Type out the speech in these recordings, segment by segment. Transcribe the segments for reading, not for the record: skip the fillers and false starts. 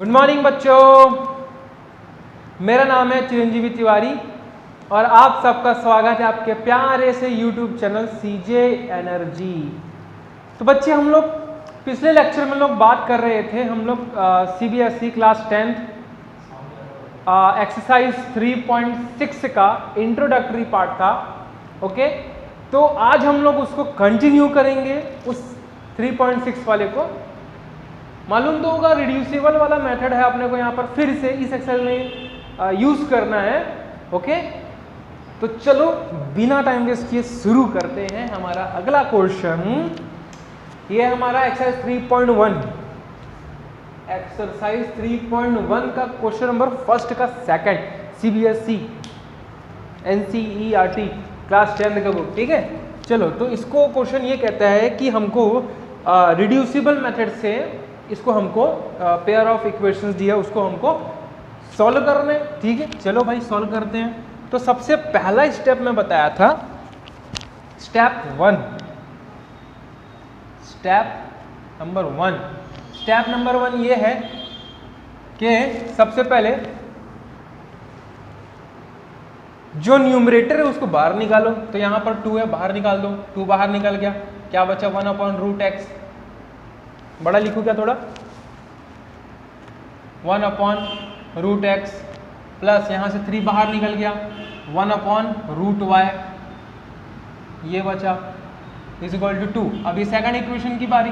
Good morning बच्चों, मेरा नाम है चिरंजीवी तिवारी और आप सबका स्वागत है आपके प्यारे से यूट्यूब चैनल सीजे एनर्जी। तो बच्चे हम लोग पिछले लेक्चर में लोग बात कर रहे थे, हम लोग सीबीएसई क्लास 10 एक्सरसाइज 3.6 का इंट्रोडक्टरी पार्ट था। ओके, तो आज हम लोग उसको कंटिन्यू करेंगे, उस 3.6 वाले को। मालूम तो होगा रिड्यूसिबल वाला मेथड है अपने को यहाँ पर फिर से इस एक्सरसाइज में यूज करना है। ओके, तो चलो बिना टाइम वेस्ट किए शुरू करते हैं हमारा अगला क्वेश्चन। ये हमारा एक्सरसाइज 3.1 एक्सरसाइज 3.1 का क्वेश्चन नंबर फर्स्ट का सेकंड, सीबीएसई एनसीईआरटी क्लास 10 का बुक। ठीक है, चलो तो इसको क्वेश्चन ये कहता है कि हमको रिड्यूसिबल मेथड से इसको हमको पेयर ऑफ इक्वेशंस दिया उसको हमको सॉल्व करने। ठीक है, चलो भाई सॉल्व करते हैं। तो सबसे पहला स्टेप मैं बताया था, स्टेप नंबर वन ये है कि सबसे पहले जो न्यूमरेटर है उसको बाहर निकालो। तो यहां पर 2 है, बाहर निकाल दो। 2 बाहर निकल गया, क्या बचा 1/√x। बड़ा लिखूं क्या थोड़ा, 1/√x प्लस यहां से 3 बाहर निकल गया 1/√y, ये बचा इज इक्वल टू 2। अभी सेकंड इक्वेशन की बारी।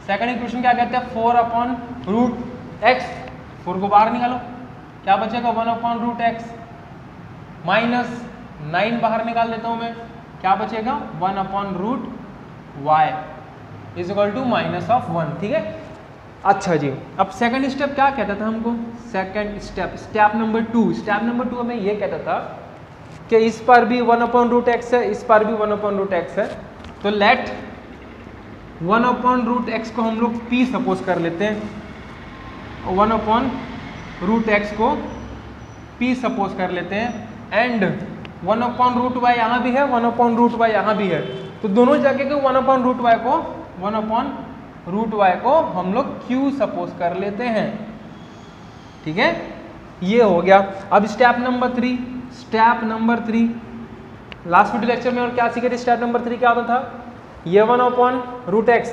सेकंड इक्वेशन क्या कहते हैं, 4/√x। 4 को बाहर निकालो, क्या बचेगा 1/√x माइनस 9 बाहर निकाल देता हूं मैं, क्या बचेगा 1/√y इज इक्वल टू -1। ठीक है, अच्छा जी। अब सेकंड स्टेप क्या कहता था हमको, सेकंड स्टेप नंबर 2 में ये कहता था कि इस पर भी 1/√x है, इस पर भी 1/√x है। तो लेट 1/√x को हम लोग p सपोज कर लेते हैं, 1/√x को p सपोज कर लेते हैं एंड 1/√y यहाँ भी है, 1/√y यहाँ भी है। तो दोनों जगह के 1/√y को हम लोग q सपोज कर लेते हैं। ठीक है, ये हो गया। अब step number 3 last video lecture में और क्या सीखे थे, स्टेप नंबर 3 क्या होता था, ये 1/√x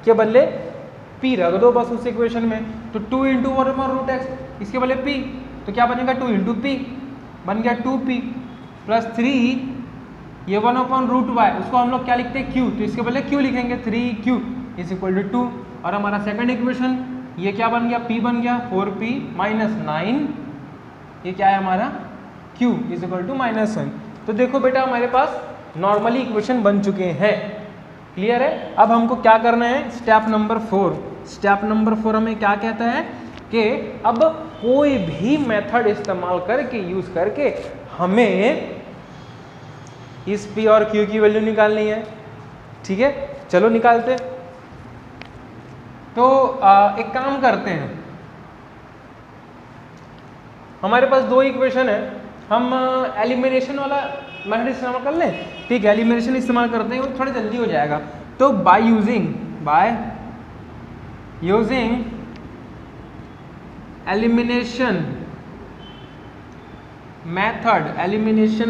के बदले p रख दो बस उस इक्वेशन में। तो 2 × 1/√x इसके बदले p, तो क्या बनेगा 2 × p बन गया 2p प्लस 3 ये 1/√y उसको हम लोग क्या लिखते हैं q, तो इसके बदले q लिखेंगे 3q इज इक्वल टू 2। और हमारा सेकंड इक्वेशन ये क्या बन गया, p बन गया 4p माइनस 9, ये क्या है हमारा q इज इक्वल टू -1। तो देखो बेटा हमारे पास नॉर्मली इक्वेशन बन चुके हैं। क्लियर है। अब हमको क्या करना है, स्टेप नंबर 4 हमें क्या कहता है कि अब कोई भी मेथड इस्तेमाल करके यूज करके हमें इस p और q की वैल्यू निकालनी है। ठीक है, चलो निकालते। तो एक काम करते हैं, हमारे पास 2 इक्वेशन है, हम एलिमिनेशन वाला मेथड इस्तेमाल कर लें। ठीक है, एलिमिनेशन इस्तेमाल करते हैं, वो थोड़ा जल्दी हो जाएगा। तो बाय यूजिंग एलिमिनेशन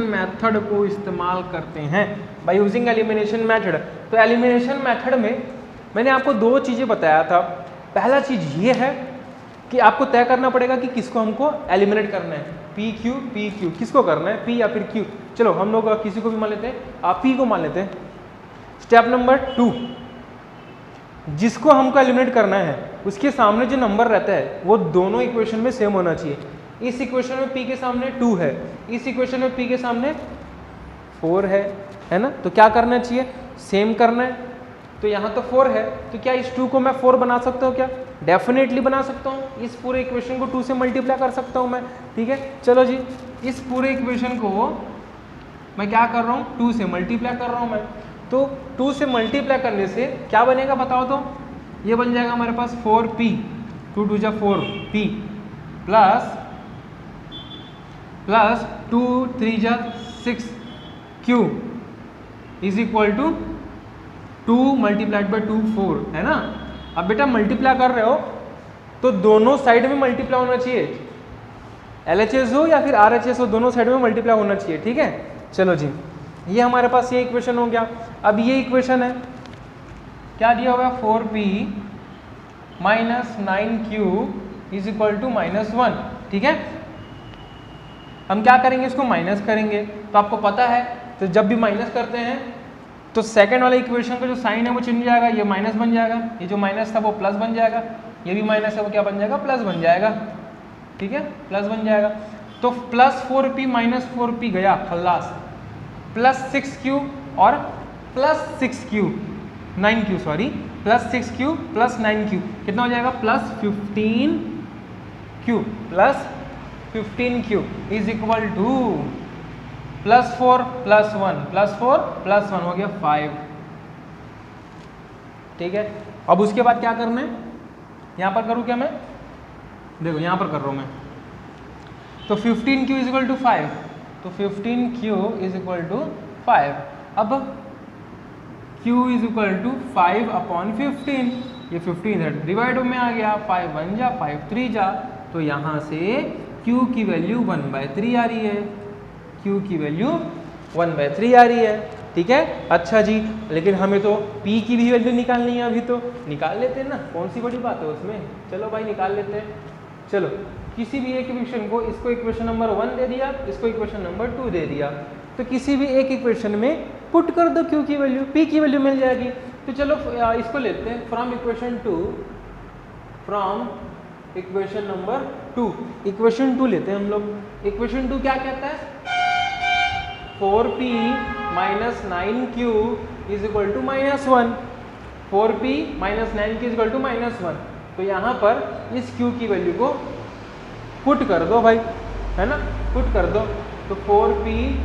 मेथड को इस्तेमाल करते हैं, बाय यूजिंग एलिमिनेशन मेथड। तो एलिमिनेशन मेथड में मैंने आपको 2 चीज़ें बताया था। पहला चीज़ ये है कि आपको तय करना पड़ेगा कि किसको हमको एलिमिनेट करना है, p q किसको करना है, p या फिर q। चलो हम लोग किसी को भी मान लेते हैं, आप p को मान लेते हैं। स्टेप नंबर 2, जिसको हमको एलिमिनेट करना है उसके सामने जो नंबर रहता है वो दोनों इक्वेशन में सेम होना चाहिए। इस इक्वेशन में p के सामने 2 है, इस इक्वेशन में p के सामने 4 है ना। तो क्या करना चाहिए, सेम करना है। तो यहाँ तो 4 है, तो क्या इस 2 को मैं 4 बना सकता हूँ क्या, डेफिनेटली बना सकता हूँ। इस पूरे इक्वेशन को 2 से मल्टीप्लाई कर सकता हूँ मैं। ठीक है, चलो जी, इस पूरे इक्वेशन को मैं क्या कर रहा हूँ, 2 से मल्टीप्लाई कर रहा हूँ मैं। तो 2 से मल्टीप्लाई करने से क्या बनेगा बताओ तो, ये बन जाएगा हमारे पास 4p, 2 × 2 = 4p plus 2 × 3 = 6q is equal to 2 × 2 4 है ना। अब बेटा मल्टीप्लाई कर रहे हो तो दोनों साइड में मल्टीप्लाई होना चाहिए, LHS हो या फिर RHS हो, दोनों साइड में मल्टीप्लाई होना चाहिए। ठीक है, चलो जी, ये हमारे पास ये इक्वेशन हो गया। अब ये इक्वेशन है, क्या दिया हुआ है, 4p minus 9q is equal to -1। ठीक है, हम क्या करेंगे, इसको माइनस करेंगे। तो आपको पता है, तो जब भी माइनस करते हैं तो सेकंड वाले इक्वेशन का जो साइन है वो चेंज हो जाएगा, ये माइनस बन जाएगा, ये जो माइनस था वो प्लस बन जाएगा, ये भी माइनस है वो क्या बन जाएगा, प्लस बन जाएगा। ठीक है, प्लस बन जाएगा। तो प्लस 4p माइनस 4p गया खल्लास, प्लस 6q और plus 6q 9q sorry, plus 6q plus 9q कितना हो जाएगा, plus 15q plus 15q is equal two plus 4 plus 1 plus 4 plus 1 हो गया 5। ठीक है, अब उसके बाद क्या करना है, यहां पर करूं क्या मैं, देखो यहां पर कर रहा हूं मैं, तो 15q इज इक्वल टू 5, तो 15q इज इक्वल टू 5। अब q is equal to 5 upon 15, ये 15 है डिवाइड में आ गया, 5 1 जा 5 3 जा, तो यहाँ से q की वैल्यू 1/3 आ रही है, q की वैल्यू 1/3 आ रही है। ठीक है, अच्छा जी, लेकिन हमें तो p की भी वैल्यू निकालनी है, अभी तो निकाल लेते हैं ना, कौन सी बड़ी बात है उसमें, चलो भाई निकाल लेते हैं। चलो, किसी भी एक इक्वेशन को, इसको इक्वेशन नंबर 1 दे दिया, इसको इक्वेशन नंबर 2 दे दिया, तो किसी भी एक इक्वेशन में पुट कर दो q की वैल्यू, p की वैल्यू मिल जाएगी। तो चलो इसको लेते हैं, from equation 2, from equation number 2, equation 2 लेते हैं हम लोग। इक्वेशन 2 क्या कहता है, 4p minus 9q is equal to -1, 4p minus 9q is equal to -1। तो यहाँ पर इस q की वैल्यू को पुट कर दो भाई, है ना, पुट कर दो। तो 4p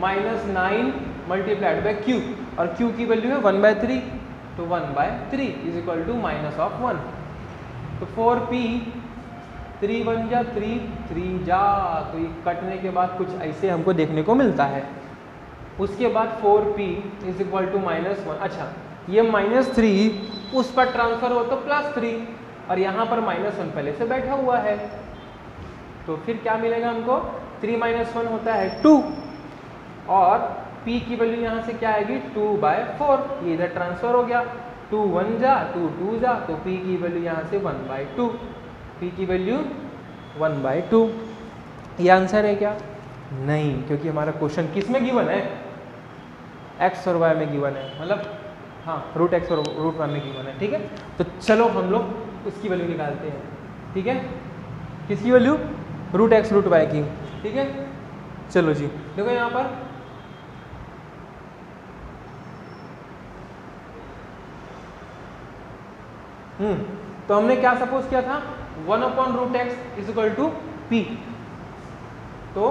minus 9 multiplied by q, और q की वैल्यू है 1/3, तो 1/3 इज इक्वल टू -1। तो 4p 3 1 जा 3 3 जा, तो ये कटने के बाद कुछ ऐसे हमको देखने को मिलता है। उसके बाद 4p इज इक्वल टू -1, अच्छा ये -3 उस पर ट्रांसफर हो तो +3, और यहाँ पर -1 पहले से बैठा हुआ है, तो फिर क्या मिलेगा हमको, 3 - 1 होता है 2, और p की वैल्यू यहाँ से क्या आएगी, 2/4, ये इधर ट्रांसफर हो गया, 2 1 जा 2 2 जा, तो p की वैल्यू यहाँ से 1/2, p की वैल्यू 1/2। ये आंसर है क्या, नहीं, क्योंकि हमारा क्वेश्चन किस में गिवन है, x और y में गिवन है, मतलब हाँ √x और √y में गिवन है। ठीक है, तो चलो हम लोग उसकी वैल्यू निकालते हैं। ठीक है, किसकी वैल्यू, √x √y की। ठीक है, चलो जी, देखो यहाँ पर तो हमने क्या सपोज किया था, 1/√x is equal to p, तो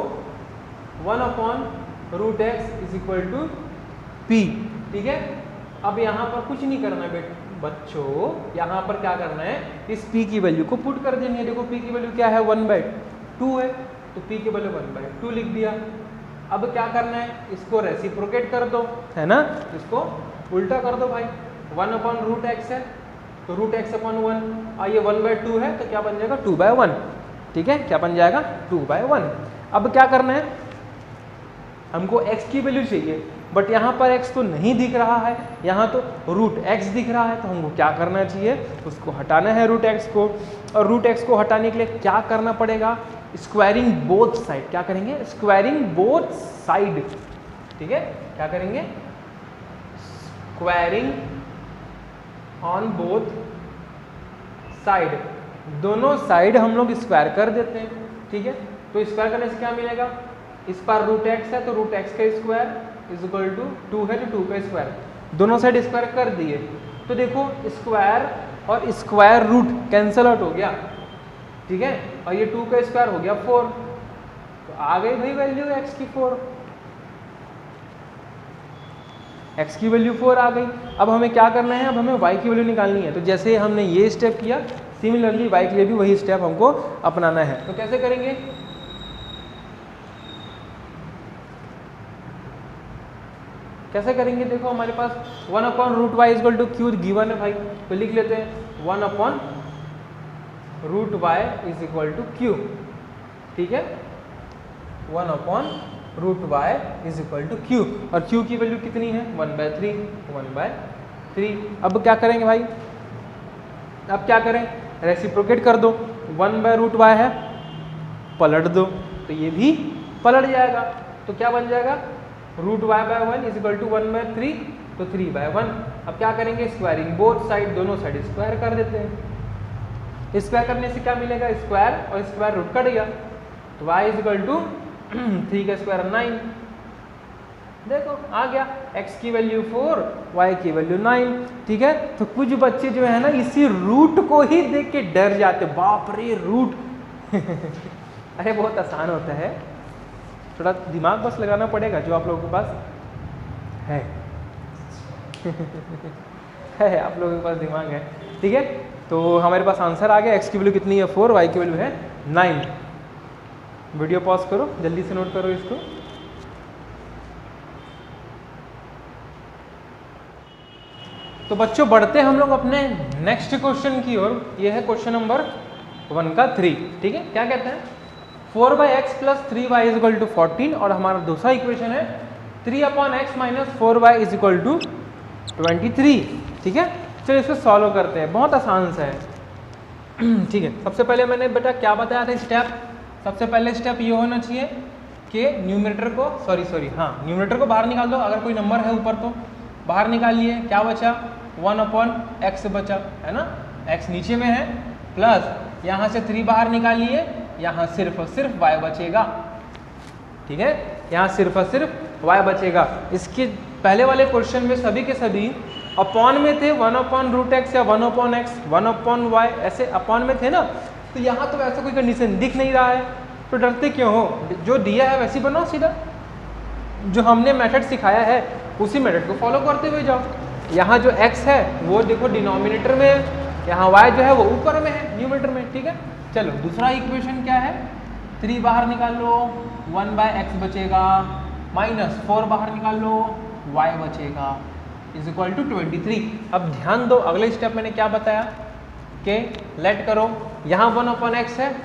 1/√x is equal to p। ठीक है, अब यहाँ पर कुछ नहीं करना है बच्चों, यहाँ पर क्या करना है, इस p की वैल्यू को पुट कर देनी है। देखो p की वैल्यू क्या है, 1/2 है, तो p की वैल्यू 1/2 लिख दिया। अब क्या करना है, इसको रेसिप्रोकेट कर दो, है ना, इसको उल्टा कर दो भाई, 1/√x है तो √x/1, और ये 1/2 है तो क्या बन जाएगा, 2/1। ठीक है, क्या बन जाएगा, 2/1। अब क्या करना है, हमको x की वैल्यू चाहिए, बट यहाँ पर x तो नहीं दिख रहा है, यहाँ तो √x दिख रहा है, तो हमको क्या करना चाहिए, उसको हटाना है √x को, और √x को हटाने के लिए क्या करना पड़ेगा, स्क्वायरिंग बोथ साइड। क्या करेंगे, स्क्वायरिंग बोथ साइड। ठीक है, क्या करेंगे, स्क्वायरिंग ऑन बोथ साइड, दोनों साइड हम लोग स्क्वायर कर देते हैं। ठीक है, तो स्क्वायर करने से क्या मिलेगा, इस पर √x है तो √x का स्क्वायर इज इक्वल टू 2 है तो 2 का स्क्वायर, दोनों साइड स्क्वायर कर दिए, तो देखो स्क्वायर और स्क्वायर रूट कैंसल आउट हो गया। ठीक है, और ये 2 का स्क्वायर हो गया 4, तो आ गई भाई वैल्यू x की 4, x की वैल्यू 4 आ गई। अब हमें क्या करना है, अब हमें y की वैल्यू निकालनी है। तो जैसे हमने ये स्टेप किया, सिमिलरली y के लिए भी वही स्टेप हमको अपनाना है। तो कैसे करेंगे, कैसे करेंगे, देखो हमारे पास 1/√y is equal to q given है भाई, तो लिख लेते हैं 1/√y root y is equal to q, ठीक है, 1/√y is equal to q, और क्यू की वैल्यू कितनी है 1/3। अब क्या करेंगे भाई, अब क्या करें, रेसिप्रोकेट कर दो, 1/√y है, पलट दो तो ये भी पलट जाएगा, तो क्या बन जाएगा √y/1 इज इक्वल टू 1/3, तो 3/1। अब क्या करेंगे, स्क्वायरिंग बोथ साइड, दोनों साइड स्क्वायर कर देते हैं। स्क्वायर करने से क्या मिलेगा, स्क्वायर और स्क्वायर रूट कट गया, तो y इज इक्वल टू 3 का स्क्वायर 9, देखो आ गया, x की वैल्यू 4, y की वैल्यू 9, ठीक है। तो कुछ बच्चे जो है ना इसी रूट को ही देख के डर जाते, बाप रे रूट अरे बहुत आसान होता है, थोड़ा दिमाग बस लगाना पड़ेगा जो आप लोगों के पास है है आप लोगों के पास दिमाग है, ठीक है। तो हमारे पास आंसर आ गया, x की वैल्यू कितनी है 4, y की वैल्यू है 9। वीडियो पॉज करो, जल्दी से नोट करो इसको। तो बच्चों बढ़ते हम लोग अपने नेक्स्ट क्वेश्चन की ओर, ये है क्वेश्चन नंबर 1 का 3, ठीक है। क्या कहते हैं, 4/x + 3y is equal to 14, और हमारा दूसरा इक्वेशन है 3/x - 4y is equal to 23, ठीक है। चलो इसको सॉल्व करते हैं, बहुत आसान सा है ठीक है। सबसे पहले मैंने बेटा क्या बताया था स्टेप, सबसे पहले स्टेप ये होना चाहिए कि न्यूमरेटर को न्यूमरेटर को बाहर निकाल दो, अगर कोई नंबर है ऊपर तो बाहर निकालिए, क्या बचा 1/x बचा, है ना, x नीचे में है, प्लस यहाँ से 3 बाहर निकालिए, यहाँ सिर्फ और सिर्फ y बचेगा, ठीक है, यहाँ सिर्फ और सिर्फ y बचेगा। इसके पहले वाले क्वेश्चन में सभी के सभी अपॉन में थे, 1/√x या 1/x 1/y ऐसे अपॉन में थे ना, तो यहाँ तो ऐसा कोई कंडीशन दिख नहीं रहा है, तो डरते क्यों हो, जो दिया है वैसे बनाओ सीधा, जो हमने मेथड सिखाया है उसी मेथड को फॉलो करते हुए जाओ। यहाँ जो x है वो देखो डिनोमिनेटर में है, यहाँ y जो है वो ऊपर में है न्यूमरेटर में, ठीक है। चलो दूसरा इक्वेशन क्या है, 3 बाहर निकाल लो 1/x बचेगा, -4 बाहर निकाल लो y बचेगा, इज इक्वल टू 23। अब ध्यान दो, अगले स्टेप मैंने क्या बताया कि लेट करो, यहाँ 1/x है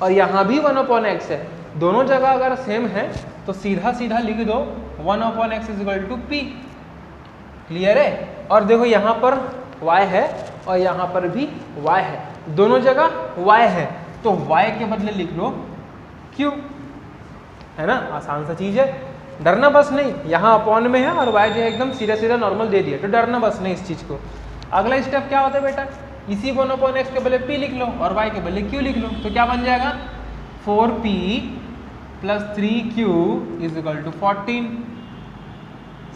और यहाँ भी 1/x है, दोनों जगह अगर सेम है तो सीधा सीधा लिख दो 1/x is equal to p, clear है। और देखो यहाँ पर y है और यहाँ पर भी y है, दोनों जगह y है, तो y के बदले लिख लो q, है ना, आसान सा चीज है, डरना बस नहीं, यहाँ अपॉन में है और y जो है एकदम सीधा सीधा नॉर्मल दे दिया, तो डरना बस नहीं इस चीज को। अगला स्टेप क्या होता है बेटा, इसी 1/x के बदले p लिख लो और y के बदले q लिख लो, तो क्या बन जाएगा 4p + 3q is equal to 14।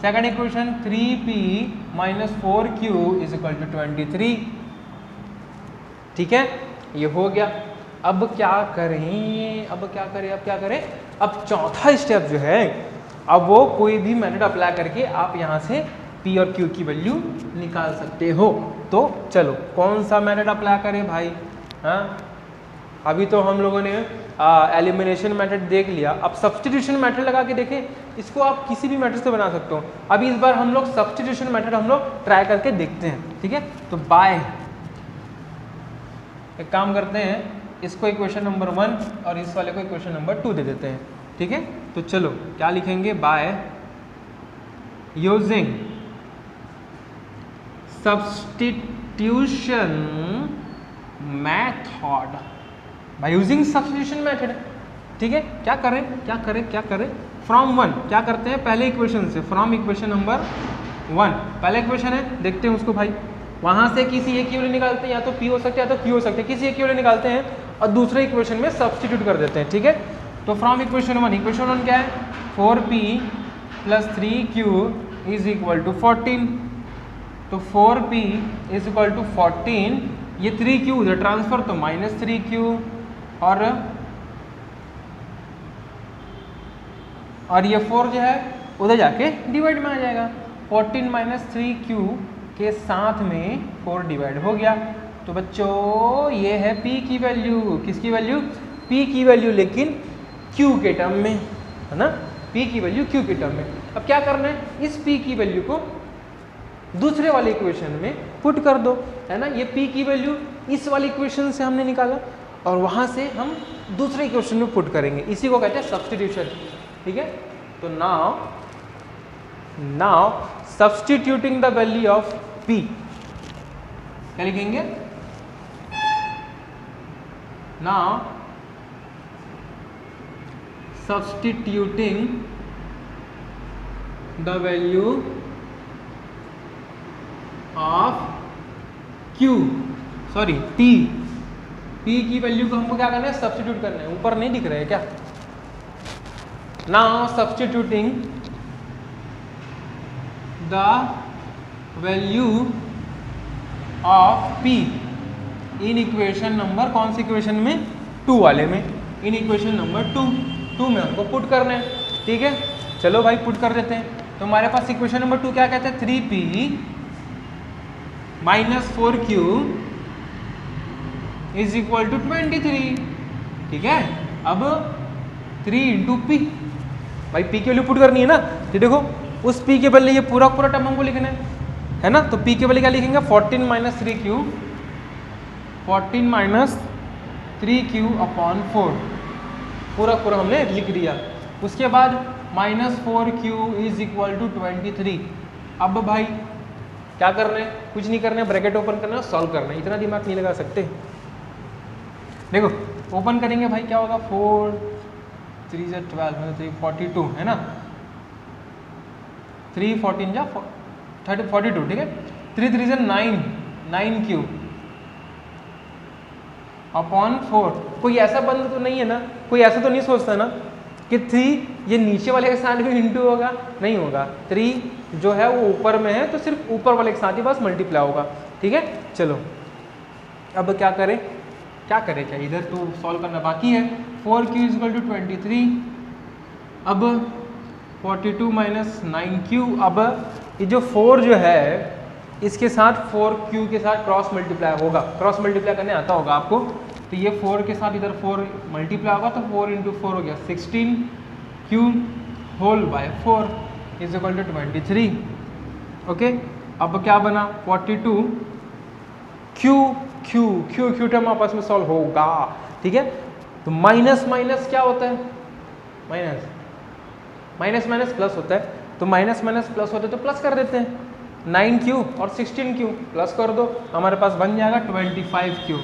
Second equation 3p - 4q is equal to 23, ठीक है, ये हो गया। अब क्या करें, अब चौथा स्टेप जो है, अब वो कोई भी मेथड अप्लाई करके आप यहाँ से p और q की वैल्यू निकाल सकते हो। तो चलो कौन सा मेथड अप्लाई करें भाई, हाँ अभी तो हम लोगों ने एलिमिनेशन मेथड देख लिया, अब सब्स्टिट्यूशन मेथड लगा के देखें, इसको आप किसी भी मेथड से बना सकते हो। अभी इस बार हम लोग सब्स्टिट्यूशन मेथड हम लोग ट्राई करके देखते हैं, ठीक है। तो बाय एक काम करते हैं, इसको इक्वेशन नंबर 1 और इस वाले को इक्वेशन नंबर 2 दे देते हैं, ठीक है। तो चलो क्या लिखेंगे, by using substitution method, by using substitution method, ठीक है। क्या करें फ्रॉम 1, क्या करते हैं पहले इक्वेशन से, फ्रॉम इक्वेशन नंबर 1, पहले इक्वेशन है देखते हैं उसको भाई, वहां से किसी एक की वैल्यू निकालते हैं, या तो p हो सकता है या तो q हो सकता है, किसी एक की वैल्यू निकालते हैं और दूसरे इक्वेशन में सब्स्टिट्यूट कर देते हैं, ठीक है। तो फ्रॉम इक्वेशन 1, इक्वेशन 1 क्या है 4p + 3q is equal to 14, तो 4p इज इक्वल टू 14, ये 3q उधर ट्रांसफर तो -3q, और ये 4 जो है उधर जाके डिवाइड में आ जाएगा, 14 - 3q के साथ में 4 डिवाइड हो गया। तो बच्चों ये है p की वैल्यू, किसकी वैल्यू, p की वैल्यू, लेकिन q के टर्म में, है ना, p की वैल्यू q के टर्म में। अब क्या करना है, इस p की वैल्यू को दूसरे वाले इक्वेशन में पुट कर दो, है ना। ये p की वैल्यू इस वाली इक्वेशन से हमने निकाला और वहाँ से हम दूसरे इक्वेशन में पुट करेंगे, इसी को कहते हैं सब्स्टिट्यूशन, ठीक है। तो now substituting the value of p, क्या लिखेंगे? Now substituting the value of p की वैल्यू को हमको क्या करना है? सब्स्टिट्यूट करना है। ऊपर नहीं दिख रहा है क्या? Now substituting the value of p in equation number, कौन सी इक्वेशन में? 2 वाले में। इन इक्वेशन नंबर 2 में हमको पुट करना है, ठीक है। चलो भाई पुट कर देते हैं। तो हमारे पास इक्वेशन नंबर 2 क्या कहते हैं? 3p minus 4q is equal to 23, ठीक है। अब 3 इंटू पी, भाई p की वैल्यू पुट करनी है ना। तो देखो उस p के बदले ये पूरा टर्म हमको लिखना है ना। तो p के बदले क्या लिखेंगे? 14 minus 3q, 14 minus 3q upon 4, पूरा हमने लिख दिया। उसके बाद minus 4q is equal to 23। अब भाई क्या करना है? कुछ नहीं करना है, ब्रैकेट ओपन करना है, सॉल्व करना है। इतना दिमाग नहीं लगा सकते। देखो ओपन करेंगे भाई, क्या होगा? 4 3 से 12 3 42, है ना। 3 14 जा 42, ठीक है। 3 3 से 9q अपॉन 4। कोई ऐसा बंद तो नहीं है ना, कोई ऐसा तो नहीं सोचता ना कि 3 ये नीचे वाले के साथ भी इंटू होगा? नहीं होगा। 3 जो है वो ऊपर में है तो सिर्फ ऊपर वाले के साथ ही बस मल्टीप्लाई होगा, ठीक है। चलो अब क्या करें? क्या इधर तो सॉल्व करना बाकी है। 4q is equal to 23। अब 42 माइनस 9q, अब ये जो 4 जो है इसके साथ 4q के साथ क्रॉस मल्टीप्लाई होगा, क्रॉस मल्टीप्लाई करने आता होगा आपको। तो ये 4 के साथ इधर 4 मल्टीप्लाई होगा, तो 4 इंटू 4 हो गया 16q whole by 4 is equal to 23, okay. अब क्या बना? 42 q टर्म आपस में सॉल्व होगा, ठीक है। तो माइनस माइनस क्या होता है? माइनस प्लस होता है। तो माइनस प्लस होता है तो प्लस कर देते हैं। 9q और 16q प्लस कर दो, हमारे पास बन जाएगा 25q।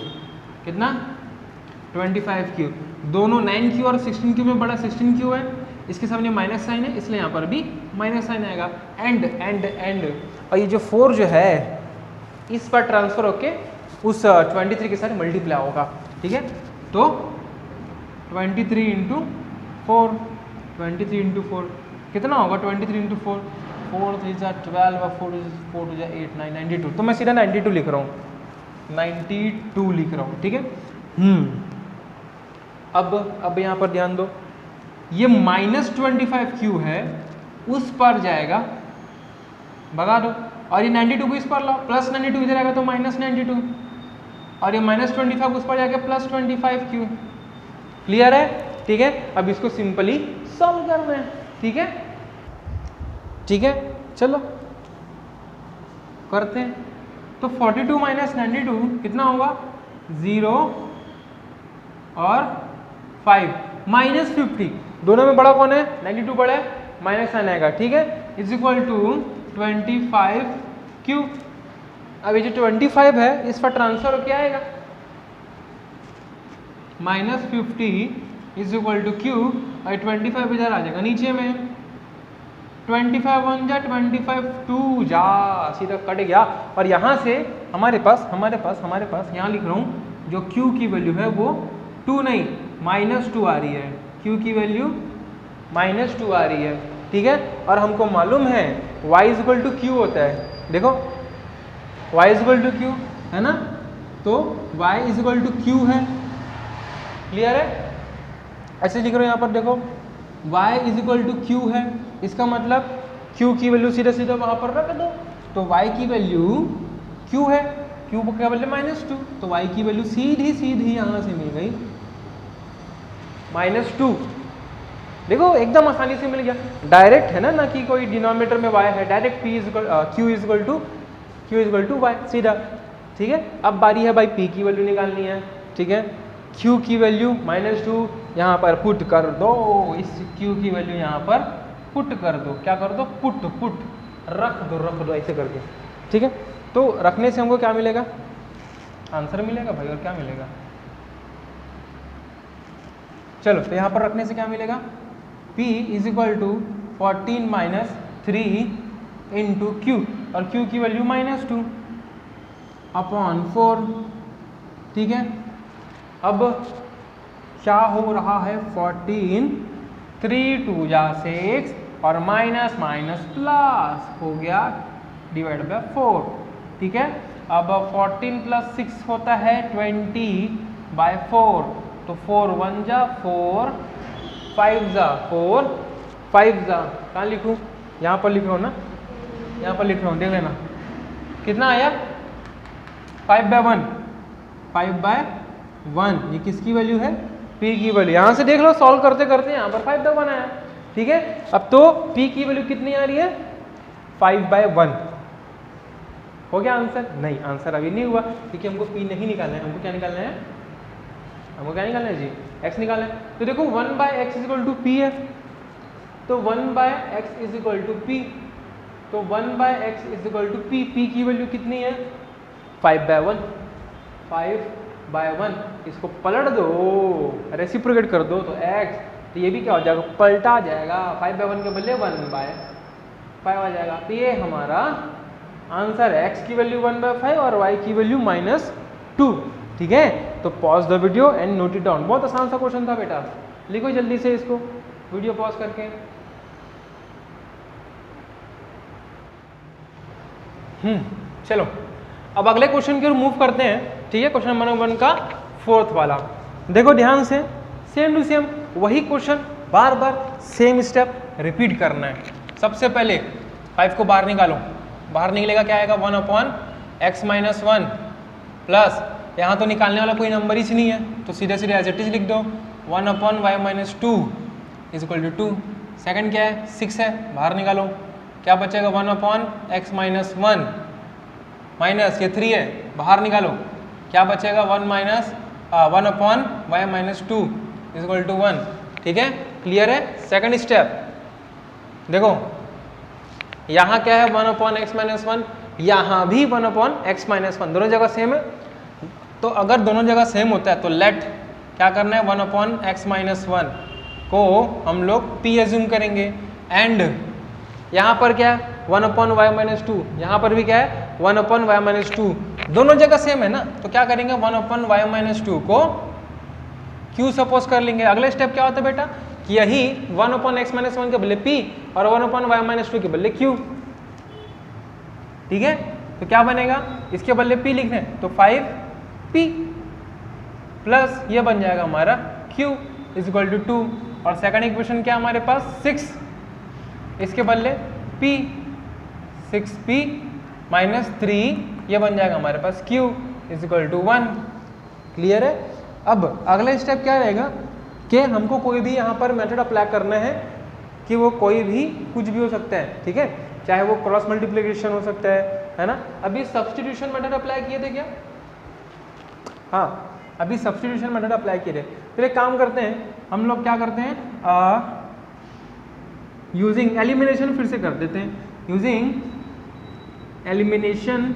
कितना? 25q। दोनों 9q और 16q में बड़ा 16q है, इसके सामने माइनस साइन है, इसलिए यहाँ पर भी माइनस साइन आएगा। एंड और ये जो 4 जो है इस पर ट्रांसफर होके उस 23 के साथ मल्टीप्लाई होगा, ठीक है। तो 23 इंटू 4, 23 इंटू 4 कितना होगा? 23 इंटू 4, 4 3 जा 12 और 4 2 जा 8 9 92। तो मैं सीधा 92 लिख रहा हूँ, 92 लिख रहा हूँ, ठीक है। अब यहाँ पर ध्यान दो, ये माइनस 25q है, उस पर जाएगा, भगा दो। और ये 92 को इस पर लाओ, प्लस 92 इधर आएगा तो माइनस 92, और ये माइनस 25 उस पर जाएगा प्लस 25q। क्लियर है? ठीक है। अब इसको सिंपली सॉल्व करना है, ठीक है। चलो करते हैं। तो 42 माइनस 92 कितना होगा? 0 और 5 माइनस 50। दोनों में बड़ा कौन है? 92 बड़ा है, माइनस साइन आएगा, ठीक है। Is equal to 25q। अब ये जो 25 है इस पर ट्रांसफर क्या आएगा? Minus 50 is equal to q, और 25 इधर आ जाएगा नीचे में। 25 1 जा 25 2 जा, सीधा कट गया। और यहाँ से हमारे पास यहाँ लिख रहा हूँ, जो q की वैल्यू है वो 2 नहीं -2 आ रही है। q की वैल्यू -2 आ रही है, ठीक है। और हमको मालूम है y इक्वल टू q होता है। देखो y इक्वल टू q है ना, तो y इक्वल टू q है। क्लियर है? ऐसे लिख रहे हो यहाँ पर, देखो y इक्वल टू q है, इसका मतलब q की वैल्यू सीधा सीधा वहाँ पर रख दो। तो y की वैल्यू q है, q का वैल्यू -2, तो y की वैल्यू सीधी सीधी यहाँ से मिल गई -2। देखो एकदम आसानी से मिल गया, डायरेक्ट है ना कि कोई डिनोमिनेटर में y है, direct q is equal to Q is equal to y, सीधा। ठीक है, अब बारी है भाई P की वैल्यू निकालनी है। ठीक है, Q की वैल्यू -2 यहाँ पर पुट कर दो, इस Q की वैल्यू यहाँ पर पुट कर दो। क्या कर दो? पुट रख दो ऐसे करके। ठीक है, तो रखने से हमको क्या मिलेगा? आंसर मिलेगा भाई, और क्या मिलेगा? चलो, तो यहाँ पर रखने से क्या मिलेगा? P is equal to 14 minus 3 into Q, और Q की वैल्यू -2 अपॉन 4। ठीक है, अब क्या हो रहा है? 14, 3 2 जा 6 और माइनस माइनस प्लस हो गया डिवाइड बाय 4। ठीक है, अब 14 प्लस 6 होता है 20/4, तो 4 1 जा 4, 5 जा 4, 5 जा, कहाँ लिखूँ? यहाँ पर लिख रहा हूँ ना, यहाँ पर लिख रहा हूँ, देख लेना कितना आया? 5/1, 5/1। ये किसकी वैल्यू है? P की वैल्यू। यहाँ से देख लो, सॉल्व करते करते यहाँ पर 5/1 आया। ठीक है, अब तो P की वैल्यू कितनी आ रही है? 5/1। हो गया आंसर? नहीं, आंसर अभी नहीं हुआ, क्योंकि हमको P नहीं निकालना है। हमको क्या निकालना है? हमको क्या निकालना है जी? X निकालना है। तो देखो 1/x is equal to P है, तो 1/x is equal to P, तो 1/x is equal to P। P की वैल्यू कितनी है? 5/1, 5/1। इसको पलट दो, रेसिप्रोकेट कर दो, तो x, तो ये भी क्या हो जाएगा? पलटा जाएगा। 5/1 के बदले 1/5 आ जाएगा। तो ये हमारा आंसर है। x की वैल्यू 1/5 और y की वैल्यू -2। ठीक है, तो pause the video and note it down. बहुत आसान सा क्वेश्चन था बेटा, लिखो जल्दी से इसको, वीडियो पॉज करके। चलो, अब अगले क्वेश्चन की ओर मूव करते हैं। ठीक है, क्वेश्चन नंबर 1 का 4th वाला। देखो ध्यान से, सेम टू सेम वही क्वेश्चन, बार बार सेम स्टेप रिपीट करना है। सबसे पहले 5 को बाहर निकालो, बाहर निकलेगा क्या आएगा? 1/x - 1 प्लस, यहाँ तो निकालने वाला कोई नंबर ही नहीं है, तो सीधे सीधे एज इट इज लिख दो, 1/y - 2 is equal to 2। Second क्या है? 6 है, बाहर निकालो, क्या बचेगा? 1/x - 1 माइनस ये 3 है, बाहर निकालो, क्या बचेगा? 1/y - 2 is equal to 1। ठीक है, क्लियर है? सेकंड स्टेप देखो, यहाँ क्या है? 1/x - 1, यहाँ भी 1/x - 1, दोनों जगह सेम है। तो अगर दोनों जगह सेम होता है तो लेट क्या करना है? 1/x - 1 को हम लोग P एज्यूम करेंगे, एंड यहाँ पर क्या है? 1/y - 2, यहाँ पर भी क्या है? 1/y - 2, दोनों जगह सेम है ना, तो क्या करेंगे? 1/y - 2 को Q सपोज कर लेंगे। अगले स्टेप क्या होता है बेटा? कि यही 1/x - 1 के बदले P और 1/y - 2 के बदले Q। ठीक है, तो क्या बनेगा? इसके बदले P लिखने, तो 5P प्लस ये बन जाएगा हमारा Q इज इक्वल टू 2। और सेकंड इक्वेशन क्या हमारे पास? 6, इसके बदले P, 6P - 3, ये बन जाएगा हमारे पास Q is equal to 1। Clear है? अब अगला स्टेप क्या रहेगा कि हमको कोई भी यहाँ पर मेथड अप्लाई करना है, कि वो कोई भी कुछ भी हो सकता है। ठीक है, चाहे वो क्रॉस मल्टीप्लिकेशन हो सकता है ना। अभी सब्स्टिट्यूशन मेथड अप्लाई किए थे क्या? हाँ, अभी सब्स्टिट्यूशन मेथड अप्लाई किए थे। फिर एक काम करते हैं, हम लोग क्या करते हैं? यूजिंग एलिमिनेशन फिर से कर देते हैं। यूजिंग एलिमिनेशन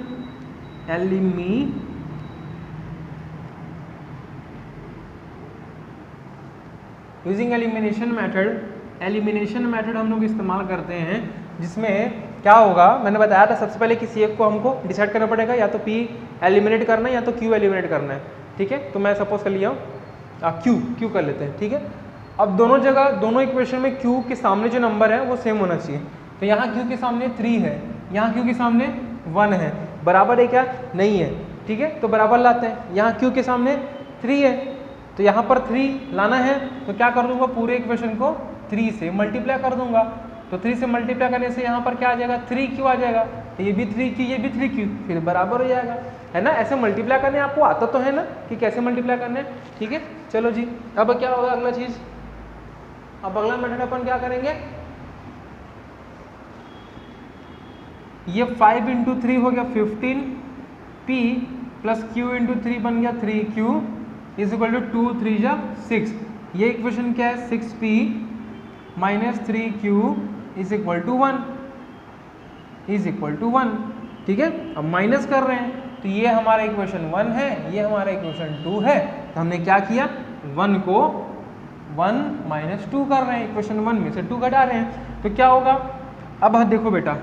एलिमिनेशन मेथड हम लोग इस्तेमाल करते हैं, जिसमें क्या होगा? मैंने बताया था सबसे पहले किसी एक को हमको डिसाइड करना पड़ेगा, या तो P एलिमिनेट करना है या तो Q एलिमिनेट करना है। ठीक है, तो मैं सपोज कर लिया हूँ Q कर लेते हैं। ठीक है, अब दोनों जगह, दोनों इक्वेशन में Q के सामने जो नंबर है वो सेम होना चाहिए। तो यहाँ Q के सामने 3 है, यहाँ Q के सामने 1 है, बराबर है क्या? नहीं है। ठीक है, तो बराबर लाते हैं। यहाँ Q के सामने 3 है, तो यहाँ पर 3 लाना है, तो क्या कर दूंगा? पूरे इक्वेशन को 3 से मल्टीप्लाई कर दूंगा। तो 3 से मल्टीप्लाई करने से यहाँ पर क्या आ जाएगा? 3Q आ जाएगा, तो ये भी 3Q, ये भी 3Q, फिर बराबर हो जाएगा, है ना। ऐसे मल्टीप्लाई करने आपको आता तो है ना कि कैसे मल्टीप्लाई करने हैं। ठीक है, चलो जी, अब क्या होगा अगला चीज़? अब अगला मेथड अपन क्या करेंगे? ये 5 इंटू 3 हो गया 15p प्लस q इंटू 3 बन गया 3q इज इक्वल टू 2 3 जा 6। ये इक्वेशन क्या है 6p minus 3q is equal to 1 ठीक है। अब माइनस कर रहे हैं तो ये हमारा इक्वेशन 1 है, ये हमारा इक्वेशन 2 है, तो हमने क्या किया 1 को 1 माइनस 2 कर रहे हैं, इक्वेशन 1 में से 2 घटा रहे हैं। तो क्या होगा, अब देखो बेटा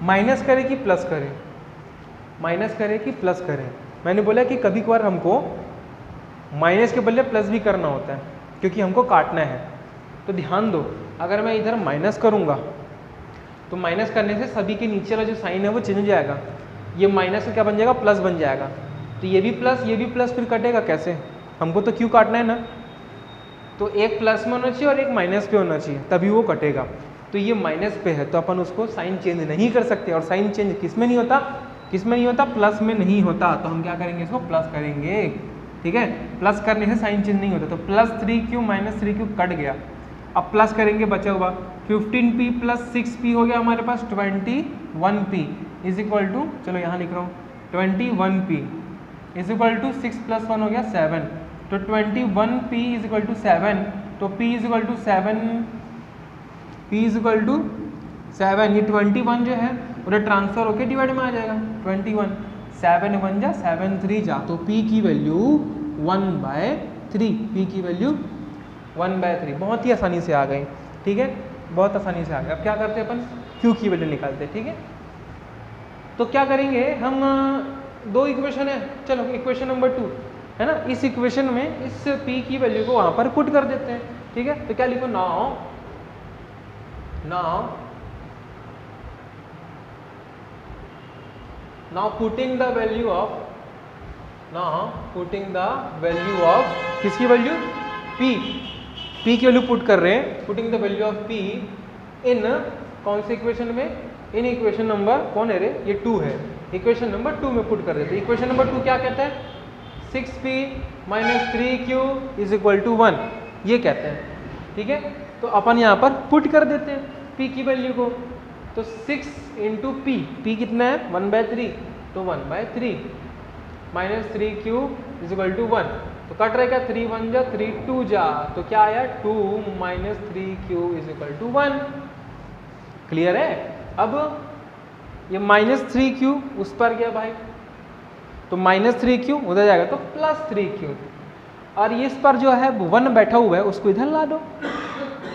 माइनस करें कि प्लस करें, माइनस करें कि प्लस करें। मैंने बोला कि कभी कभार हमको माइनस के बदले प्लस भी करना होता है क्योंकि हमको काटना है। तो ध्यान दो, अगर मैं इधर माइनस करूँगा तो माइनस करने से सभी के नीचे वाला जो साइन है वो चेंज हो जाएगा, ये माइनस का क्या बन जाएगा प्लस बन जाएगा। तो ये भी प्लस फिर कटेगा कैसे, हमको तो क्यों काटना है ना, तो एक प्लस में होना चाहिए और एक माइनस पे होना चाहिए तभी वो कटेगा। तो ये माइनस पे है तो अपन उसको साइन चेंज नहीं कर सकते, और साइन चेंज किस में नहीं होता, प्लस में नहीं होता। तो हम क्या करेंगे, इसको प्लस करेंगे, ठीक है। प्लस करने से साइन चेंज नहीं होता, तो plus 3q minus 3q cut गया। अब प्लस करेंगे बचा हुआ 15p प्लस 6p हो गया हमारे पास 21p इज इक्वल टू, चलो यहाँ लिख रहा हूँ 21p is equal to 6 plus 1 हो गया 7। तो 21p इज इक्वल टू 7, तो p इज इक्वल टू 7, ये 21 जो है उन्हें ट्रांसफर होकर डिवाइड में आ जाएगा 21, 7 1 जा 7 3 जा, तो p की वैल्यू 1/3, p की वैल्यू 1/3 बहुत ही आसानी से आ गई, ठीक है, बहुत आसानी से आ गए। अब क्या करते हैं अपन q की वैल्यू निकालते हैं, ठीक है। तो क्या करेंगे हम, दो इक्वेशन है, चलो इक्वेशन नंबर 2 है ना, इस इक्वेशन में इस p की वैल्यू को वहां पर पुट कर देते हैं, ठीक है। तो क्या लिखो, now putting the value of किसकी वैल्यू, p की वैल्यू पुट कर रहे हैं, putting the value of p इन कौन से इक्वेशन में, इन इक्वेशन नंबर कौन है रे, ये 2 है, इक्वेशन नंबर 2 में पुट कर देते हैं। इक्वेशन नंबर 2 क्या कहता है, 6p minus 3q is equal to 1, ये कहते हैं, ठीक है। तो अपन यहाँ पर पुट कर देते हैं p की वैल्यू को, तो 6 इंटू p कितना है 1/3, तो 1/3 minus 3q is equal to 1, तो कट रहेगा 3 1 जा 3 2 जा, तो क्या आया 2 minus 3q is equal to 1। Clear है। अब ये माइनस 3q उस पर गया भाई, तो माइनस 3q उधर जाएगा तो प्लस 3q, और ये इस पर जो है 1 बैठा हुआ है उसको इधर ला दो,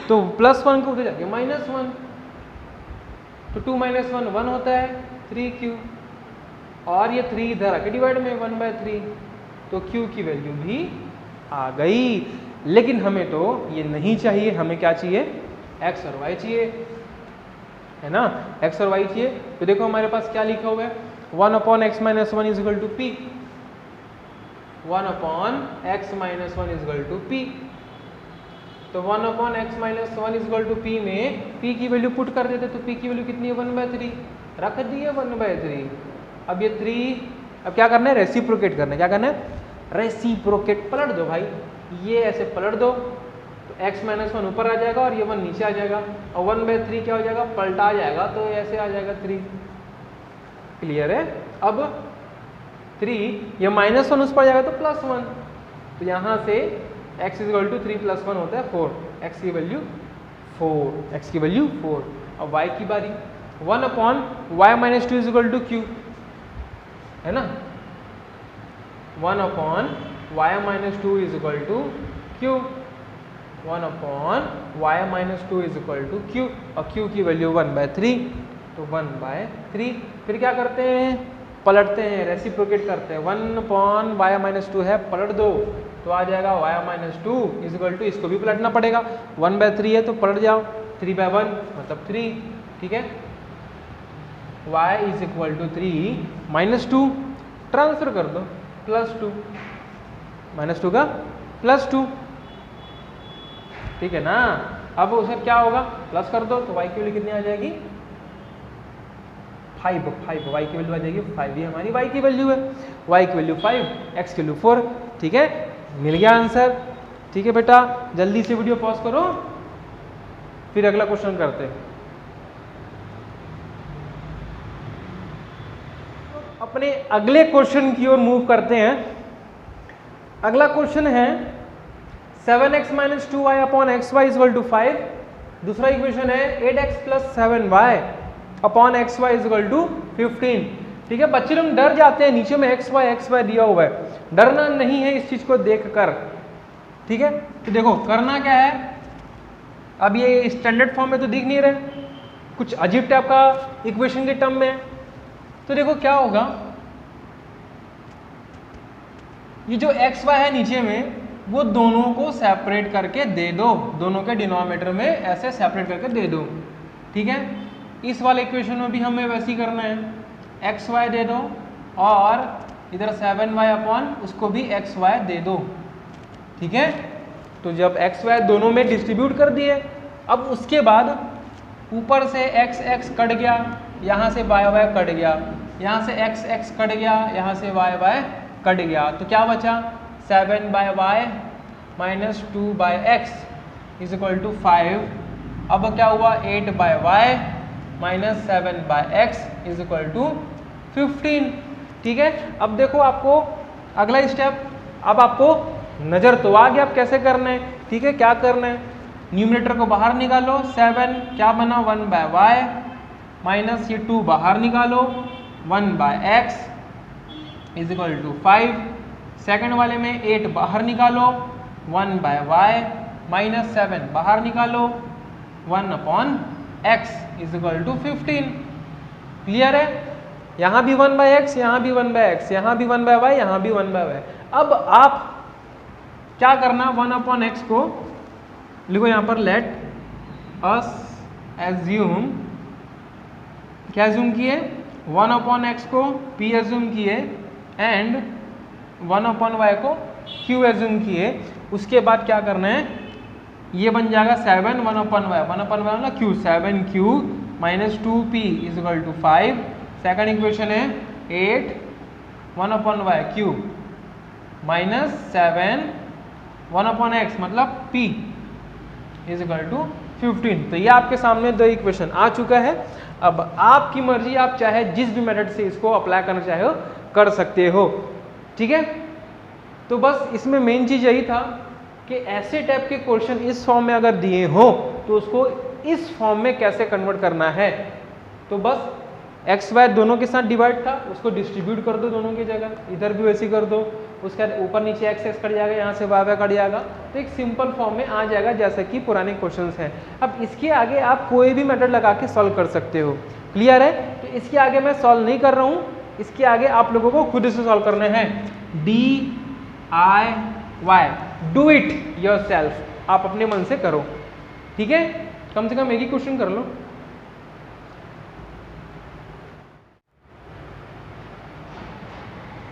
तो प्लस 1 को उधर जाके माइनस 1, तो 2 माइनस 1 1 होता है 3q, और ये 3 इधर आके डिवाइड में 1/3, तो q की वैल्यू भी आ गई। लेकिन हमें तो ये नहीं चाहिए, हमें क्या चाहिए, x और y चाहिए, है ना, x और y चाहिए। तो देखो हमारे पास क्या लिखा हुआ है, 1/x minus 1 is equal to p, 1/x minus 1 is equal to p, तो 1/x minus 1 is equal to p में p की वैल्यू पुट कर देते, तो p की वैल्यू कितनी है 1/3, रख दी है 1/3। अब ये 3, अब क्या करना है, रेसिप्रोकेट करना है, क्या करना है, रेसिप्रोकेट, पलट दो भाई, ये ऐसे पलट दो, तो x माइनस 1 ऊपर आ जाएगा और ये 1 नीचे आ जाएगा, और 1/3 क्या हो जाएगा, पलटा आ जाएगा, तो ऐसे आ जाएगा 3। क्लियर है। अब 3 ये माइनस 1 उस पर जाएगा तो प्लस 1, तो यहाँ से x इज इक्वल टू 3 + 1 होता है 4, x की वैल्यू 4। अब y की बारी, 1/y minus 2 is equal to q, है ना, 1/y minus 2 is equal to q, 1/y minus 2 is equal to q, और q की वैल्यू 1/3, तो 1/3। फिर क्या करते हैं, पलटते हैं, रेसिप्रोकेट करते हैं, 1/y माइनस 2 है, पलट दो तो आ जाएगा y minus 2 is equal to, इसको भी पलटना पड़ेगा, 1/3 है तो पलट जाओ, 3/1 मतलब 3, ठीक है। y is equal to 3 minus 2 transfer कर दो, +2, -2 का +2, ठीक है ना। अब उसे क्या होगा, प्लस कर दो तो y की वैल्यू कितनी आ जाएगी 5, y की वैल्यू आ जाएगी 5, ये हमारी y की वैल्यू है, y की वैल्यू 5, x की वैल्यू 4, ठीक है, मिल गया आंसर। ठीक है बेटा, जल्दी से वीडियो पॉज करो, फिर अगला क्वेश्चन करते हैं। अपने अगले क्वेश्चन की ओर मूव करते हैं। अगला क्वेश्चन है 7x minus 2y upon x y equal to 5। दूसरा इक्वेशन है 8x plus 7y upon x y equal to 15। ठीक है बच्चे लोग डर जाते हैं, नीचे में एक्स वाई दिया हुआ है, डरना नहीं है इस चीज को देखकर। ठीक है तो देखो करना क्या है, अब ये स्टैंडर्ड फॉर्म में तो दिख नहीं रहे, कुछ अजीब टाइप का इक्वेशन के टर्म में है। तो देखो क्या होगा, ये जो एक्स वाई है नीचे में वो दोनों को सेपरेट करके दे दो, दोनों के डिनोमिनेटर में ऐसे सेपरेट करके दे दो। ठीक है इस वाले इक्वेशन में भी हमें वैसे ही करना है, एक्स वाई दे दो और इधर 7y अपॉन उसको भी एक्स वाई दे दो। ठीक है तो जब एक्स वाई दोनों में डिस्ट्रीब्यूट कर दिए, अब उसके बाद ऊपर से एक्स एक्स कट गया, यहाँ से वाई वाई कट गया, यहाँ से एक्स एक्स कट गया, यहाँ से वाई वाई कट गया, तो क्या बचा 7/y minus 2/x is equal to 5। अब क्या हुआ 8/y minus 7/x is equal to 15। ठीक है अब देखो आपको अगला स्टेप, अब आपको नजर तो आ गया अब कैसे करना है। ठीक है क्या करना है, न्यूमरेटर को बाहर निकालो, 7 क्या बना 1/y माइनस ये 2 बाहर निकालो 1/x is equal to 5। Second वाले में 8 बाहर निकालो 1/y माइनस 7 बाहर निकालो 1/x is equal to 15। Clear है, यहाँ भी 1/x, यहाँ भी 1/x, यहाँ भी 1/y, यहाँ भी 1/y। अब आप क्या करना, 1/x को लिखो यहाँ पर, लेट अस एज्यूम, क्या एज्यूम किए 1/x को p एज्यूम किए एंड 1/y को q एज्यूम किए। उसके बाद क्या करना है, ये बन जाएगा 7 1/y, 1/y ना q, 7q minus 2p is equal to 5। Second equation है 8 1/y q माइनस 7 1/x मतलब p इज इक्वल टू 15। तो ये आपके सामने दो इक्वेशन आ चुका है। अब आपकी मर्जी, आप चाहे जिस भी मेथड से इसको अप्लाई करना चाहे हो कर सकते हो। ठीक है तो बस इसमें मेन चीज यही था कि ऐसे टाइप के क्वेश्चन इस फॉर्म में अगर दिए हो तो उसको इस फॉर्म में कैसे कन्वर्ट करना है। तो बस एक्स वाई दोनों के साथ डिवाइड था, उसको डिस्ट्रीब्यूट कर दो दोनों की जगह, इधर भी वैसे कर दो, उसके बाद ऊपर नीचे एक्स एक्स कट जाएगा, यहाँ से वाई वाई कट जाएगा, तो एक सिंपल फॉर्म में आ जाएगा जैसा कि पुराने क्वेश्चंस हैं। अब इसके आगे आप कोई भी मेथड लगा के सॉल्व कर सकते हो। क्लियर है, तो इसके आगे मैं सॉल्व नहीं कर रहा हूँ, इसके आगे आप लोगों को खुद से सॉल्व करने हैं। DIY, डू इट योरसेल्फ, आप अपने मन से करो। ठीक है कम से कम एक ही क्वेश्चन कर लो।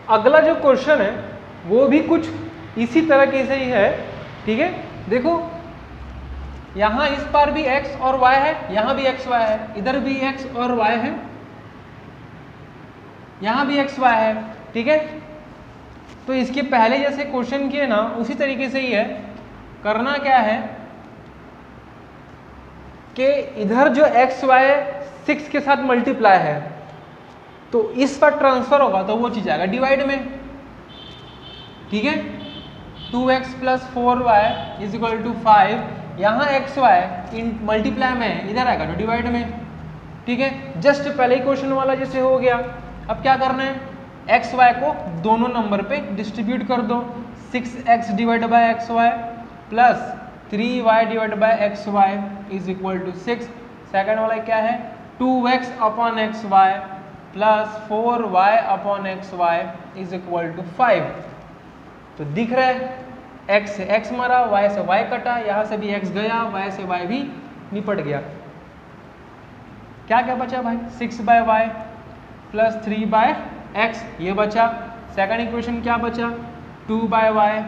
अगला जो क्वेश्चन है वो भी कुछ इसी तरह के से ही है। ठीक है देखो यहां इस पार भी x और y है, यहां भी x y है, इधर भी x और y है, यहां भी x y है। ठीक है तो इसके पहले जैसे क्वेश्चन किए ना उसी तरीके से ही है। करना क्या है कि इधर जो x y 6 के साथ मल्टीप्लाई है तो इस पर ट्रांसफर होगा तो वो चीज आएगा डिवाइड में। ठीक है 2x plus 4y is equal to 5, यहाँ एक्स वाई इन मल्टीप्लाई में इधर आएगा तो डिवाइड में। ठीक है जस्ट पहले ही क्वेश्चन वाला जैसे हो गया। अब क्या करना है, एक्स वाई को दोनों नंबर पे डिस्ट्रीब्यूट कर दो, 6x divide by x y plus 3y divide by x y is equal to 6। Second वाला क्या है 2x upon x y plus 4y upon x y is equal to 5। तो दिख रहा है x से x मरा, y से y कटा, यहाँ से भी x गया, y से y भी निपट गया। क्या क्या बचा भाई 6/y प्लस 3/x ये बचा। सेकंड इक्वेशन क्या बचा 2/y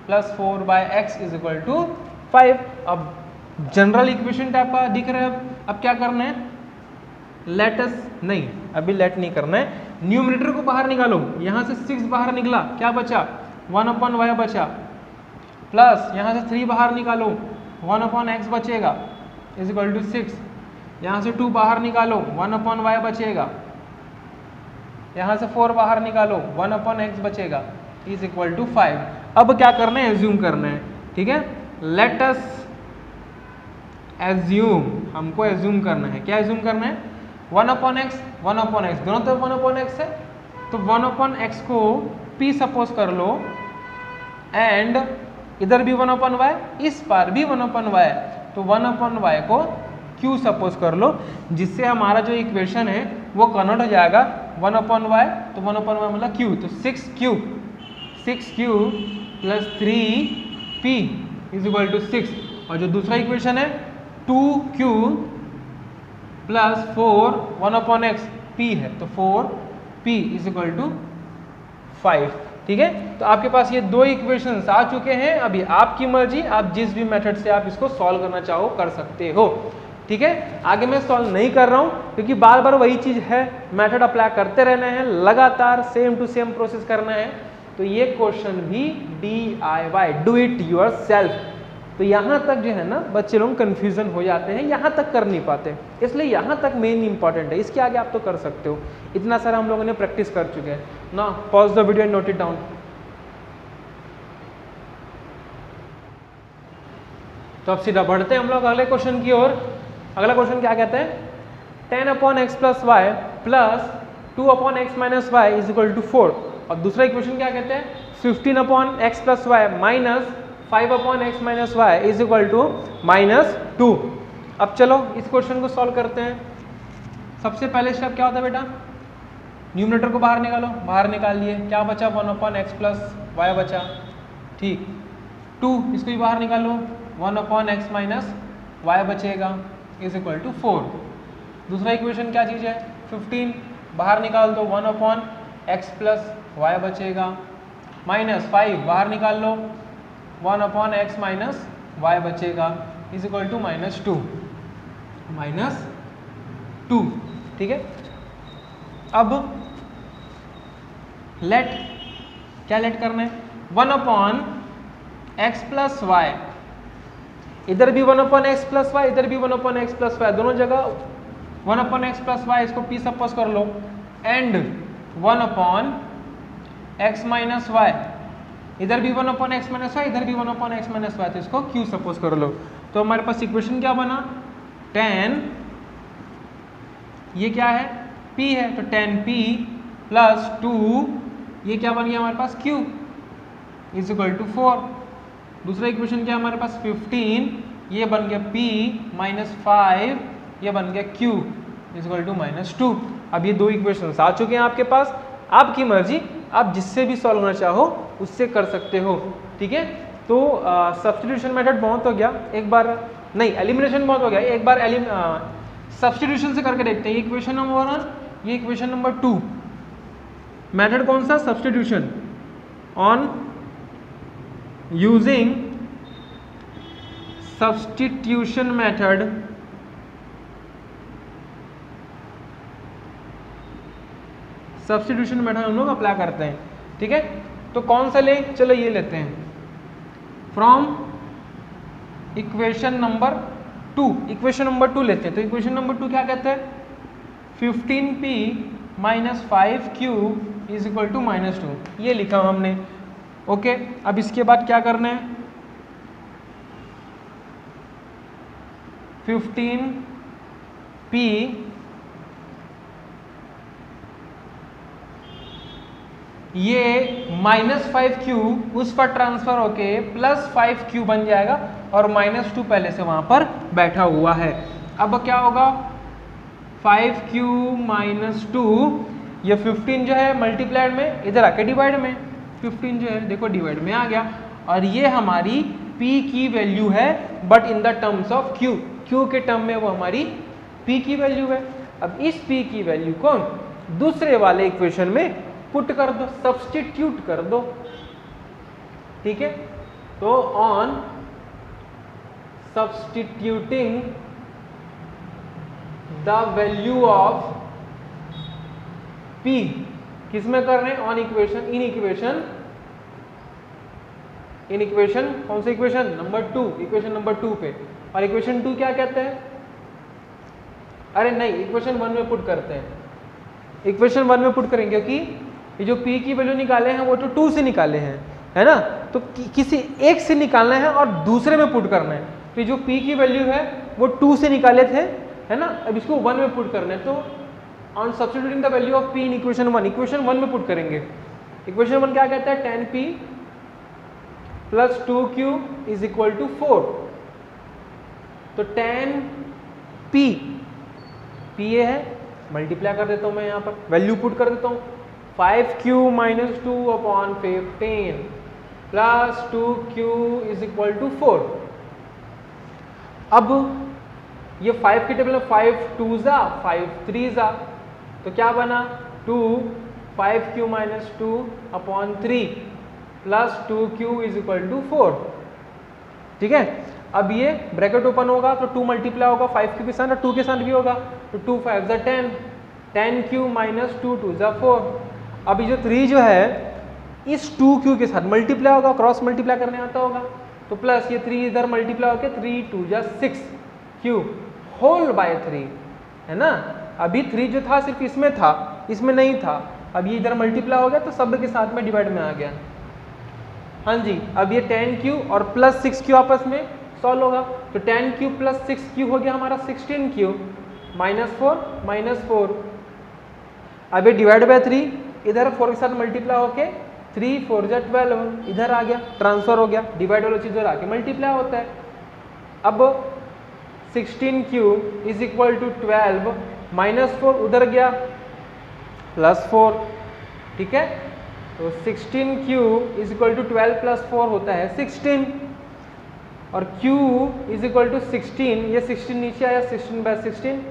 plus 4/x is equal to 5। अब जनरल इक्वेशन टाइप का दिख रहा है। अब क्या करना है लेटस नहीं, अभी लेट नहीं करना है, न्यूमरेटर को बाहर निकालो। यहाँ से 6 बाहर निकला, क्या बचा 1/y बचा, प्लस यहाँ से 3 बाहर निकालो 1/x बचेगा इज इक्वल टू 6। यहाँ से 2 बाहर निकालो 1/y बचेगा यहाँ से 4 बाहर निकालो, 1/x बचेगा इज इक्वल टू 5। अब क्या करना है, एज्यूम करना है, ठीक है। लेट अस एज्यूम, हमको एज्यूम करना है, क्या एज्यूम करना है, 1/x दोनों तरफ 1/x है, तो 1/x को p सपोज कर लो, एंड इधर भी 1/y, इस पार भी 1/y, तो 1/y को q सपोज कर लो, जिससे हमारा जो इक्वेशन है वो कन्वर्ट हो जाएगा 1/y, तो 1/y मतलब q, तो 6q plus 3p is equal to 6। और जो दूसरा इक्वेशन है 2q प्लस 4 1/x p है, तो 4p इज इक्वल टू 5, ठीक है। तो आपके पास ये दो इक्वेशंस आ चुके हैं। अभी आपकी मर्जी, आप जिस भी मेथड से आप इसको सॉल्व करना चाहो कर सकते हो, ठीक है। आगे मैं सॉल्व नहीं कर रहा हूँ क्योंकि बार बार वही चीज है, मेथड अप्लाई करते रहना है, लगातार सेम टू सेम प्रोसेस करना है। तो ये क्वेश्चन भी DIY, डू इट योरसेल्फ। तो यहाँ तक जो है ना बच्चे लोग कंफ्यूजन हो जाते हैं, यहाँ तक कर नहीं पाते, इसलिए यहाँ तक मेन इंपॉर्टेंट है, इसके आगे आप तो कर सकते हो। इतना सारा हम लोगों ने प्रैक्टिस कर चुके हैं ना। Pause the video and note it down. तो अब सीधा बढ़ते हैं हम लोग अगले क्वेश्चन की ओर। अगला क्वेश्चन क्या कहते हैं, 10/x plus y plus 2/x minus y is equal to 4। और दूसरा इक्वेशन क्या कहते हैं, 15/x plus y minus 5/x minus y is equal to -2। अब चलो इस क्वेश्चन को सॉल्व करते हैं। सबसे पहले स्टेप क्या होता है बेटा, न्यूमरेटर को बाहर निकालो, बाहर निकाल लिए, क्या बचा 1/x प्लस वाई बचा, ठीक। 2 इसको भी बाहर निकालो, 1/x माइनस वाई बचेगा इज इक्वल टू 4। दूसरा इक्वेशन क्या चीज़ है, 15 बाहर निकाल दो, 1/x प्लस वाई बचेगा, माइनस 5 बाहर निकाल लो, 1/x माइनस वाई बचेगा इज इक्वल टू -2, ठीक है। अब लेट, क्या लेट करना है, 1/x प्लस वाई, इधर भी 1/x प्लस वाई, इधर भी 1/x प्लस वाई, दोनों जगह 1/x प्लस वाई, इसको p सपोज कर लो, एंड 1/x माइनस वाई, इधर भी 1/x माइनस वाई, इधर भी 1/x माइनस वाई, तो इसको q सपोज कर लो। तो हमारे पास इक्वेशन क्या बना, 10, ये क्या है p है, तो 10p प्लस 2, ये क्या बन गया हमारे पास q इज इक्वल टू 4। दूसरा इक्वेशन क्या है हमारे पास, 15, ये बन गया p माइनस 5, ये बन गया q इज इक्वल टू -2। अब ये दो इक्वेशंस आ चुके हैं आपके पास, आपकी मर्जी, आप जिससे भी सॉल्व करना चाहो उससे कर सकते हो, ठीक है। तो सब्स्टिट्यूशन मेथड बहुत हो गया, एक बार नहीं एलिमिनेशन बहुत हो गया, एक बार सब्स्टिट्यूशन से करके देखते हैं। इक्वेशन नंबर 1, ये इक्वेशन नंबर 2, मेथड कौन सा, substitution on using substitution method substitution method हम लोग अप्लाई करते हैं, ठीक है। तो कौन सा ले, चलो ये लेते हैं, from equation number 2, equation number 2 लेते हैं। तो इक्वेशन नंबर 2 क्या कहते हैं, 15p minus 5q is equal to -2, ये लिखा हमने, ओके। अब इसके बाद क्या करना है, 15p ये -5q उस पर ट्रांसफर होके +5q बन जाएगा, और -2 पहले से वहां पर बैठा हुआ है। अब क्या होगा, 5q -2, ये 15 जो है मल्टीप्लाइड में, इधर आके डिवाइड में, 15 जो है देखो डिवाइड में आ गया, और ये हमारी p की वैल्यू है, but in the terms of q, q के टर्म में वो हमारी p की वैल्यू है। अब इस p की वैल्यू को दूसरे वाले इक्वेशन में पुट कर दो, सब्स्टिट्यूट कर दो, ठीक है। तो on substituting the value of p, किस में कर रहे हैं, ऑन इक्वेशन, इन इक्वेशन कौन सा इक्वेशन, नंबर 2, इक्वेशन नंबर 2 पे। और इक्वेशन 2 क्या कहते हैं, अरे नहीं, इक्वेशन 1 में पुट करते हैं, इक्वेशन 1 में पुट करेंगे, क्योंकि ये जो p की वैल्यू निकाले हैं वो तो 2 से निकाले हैं, है ना, तो किसी एक से निकालना है और दूसरे में पुट करना है। तो जो p की वैल्यू है वो 2 से निकाले थे, है ना, अब इसको 1 में पुट करना है। तो on substituting the value of p in equation 1 में पुट करेंगे। इक्वेशन 1 क्या कहता है, 10p plus 2q is equal to 4। तो 10p ये है, मल्टीप्लाई कर देता हूं मैं, यहां पर वैल्यू पुट कर देता हूं, 5q minus 2 upon 15 plus 2q is equal to 4। अब ये 5 की टेबल में 5 2 जा 5 3 जा, तो क्या बना 2 5q minus 2 upon 3 plus 2q is equal to 4। ठीक है, अब ये ब्रैकेट ओपन होगा तो 2 मल्टीप्लाई होगा 5q के साथ और 2 के साथ भी होगा, तो 2 5 जा 10, 10q माइनस 2 2 जा 4। अब ये जो 3 जो है इस 2q के साथ मल्टीप्लाई होगा, क्रॉस मल्टीप्लाई करने आता होगा, तो प्लस ये 3 इधर मल्टीप्लाई होकर 3 2 जा 6q होल बाय 3, है ना। अभी 3 जो था सिर्फ इसमें था, इसमें नहीं था, अब ये इधर मल्टीप्लाई हो गया तो सब के साथ में डिवाइड में आ गया। हाँ जी, अब ये 10q और प्लस 6q आपस में सॉल्व होगा, तो 10q प्लस 6q हो गया हमारा 16q माइनस 4 अब ये डिवाइड बाय 3, इधर 4 के साथ मल्टीप्लाई होके 3 4 जा 12 इधर आ गया, ट्रांसफर हो गया, डिवाइड वाला चीज इधर आके मल्टीप्लाई होता है। अब 16q is equal to 12 minus 4 उधर गया प्लस 4, ठीक है, तो 16q is equal to 12 plus 4 होता है 16, और q इज इक्वल टू 16, ये 16 नीचे आया, 16 बाय 16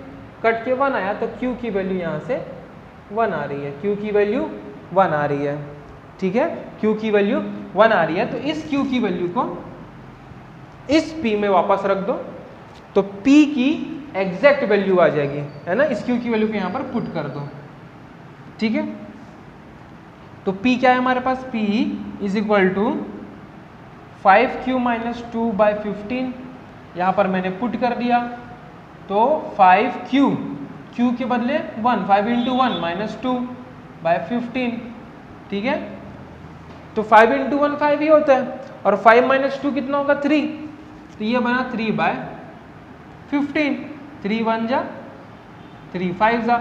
कट के 1 आया, तो q की वैल्यू यहाँ से 1 आ रही है, q की वैल्यू 1 आ रही है। ठीक है, q की वैल्यू 1 आ रही है, तो इस q की वैल्यू को इस p में वापस रख दो, तो p की एग्जैक्ट वैल्यू आ जाएगी, है ना, इस q की वैल्यू को यहाँ पर पुट कर दो। ठीक है, तो p क्या है हमारे पास, p is equal to 5q minus 2 by 15, यहाँ पर मैंने पुट कर दिया, तो 5q q के बदले 1, 5 इंटू 1 माइनस 2 बाई 15। ठीक है, तो 5 इंटू 1 5 ही होता है, और 5 माइनस 2 कितना होगा 3, तो ये बना 3 बाय 15, 3 1 जा 3 5 जा।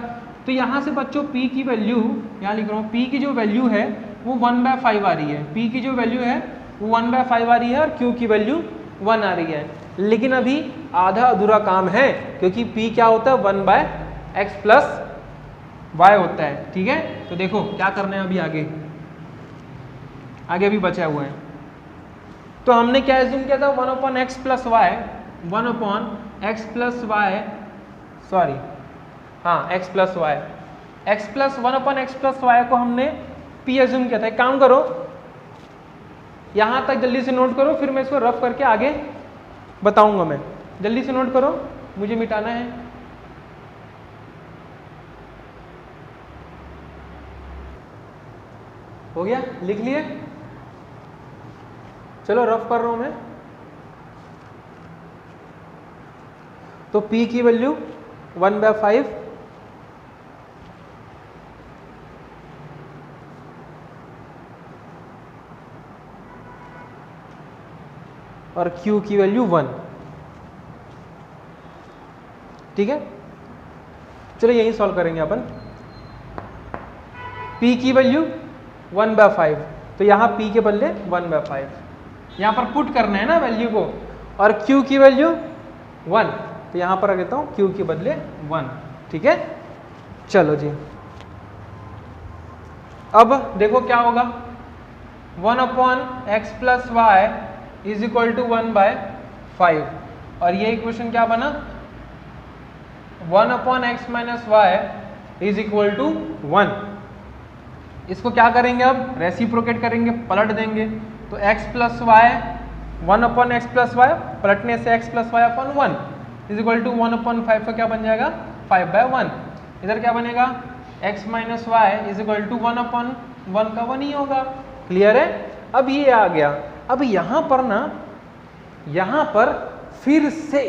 तो यहाँ से बच्चों p की वैल्यू, यहाँ लिख रहा हूँ, p की जो वैल्यू है वो 1 बाय 5 आ रही है, p की जो वैल्यू है वो 1 बाय 5 आ रही है, और q की वैल्यू 1 आ रही है। लेकिन अभी आधा अधूरा काम है, क्योंकि p क्या होता है 1 बाय एक्स प्लस वाई होता है। ठीक है, तो देखो क्या करना है अभी आगे भी बचा हुआ है। तो हमने क्या एज्यूम किया था, 1 upon x plus y, 1 upon x plus y, sorry हाँ x plus y, x plus 1 upon x plus y को हमने p एज्यूम किया था। एक काम करो, यहाँ तक जल्दी से नोट करो, फिर मैं इसको रफ करके आगे बताऊंगा। मैं जल्दी से नोट करो, मुझे मिटाना है। हो गया, लिख लिए, चलो रफ कर रहा हूं मैं। तो p की वैल्यू 1 बाय 5, और q की वैल्यू 1। ठीक है, चलो यही सॉल्व करेंगे अपन। p की वैल्यू 1 बाय 5, तो यहाँ p के बदले 1 बाय 5 यहाँ पर पुट करना है ना वैल्यू को, और q की वैल्यू 1, तो यहाँ पर देता हूँ q के बदले 1। ठीक है, चलो जी, अब देखो क्या होगा, 1 upon x plus y is equal to 1 by 5, और ये इक्वेशन क्या बना, 1 upon x minus y is equal to 1। इसको क्या करेंगे, अब रेसिप्रोकेट करेंगे, पलट देंगे, तो x plus y, 1 upon x plus y पलटने से x plus y upon 1 is equal to 1 upon 5 का क्या बन जाएगा 5 बाय 1। इधर क्या बनेगा, x minus y is equal to 1 upon 1 का 1 ही होगा। क्लियर है, अब ये आ गया। अब यहाँ पर ना, यहाँ पर फिर से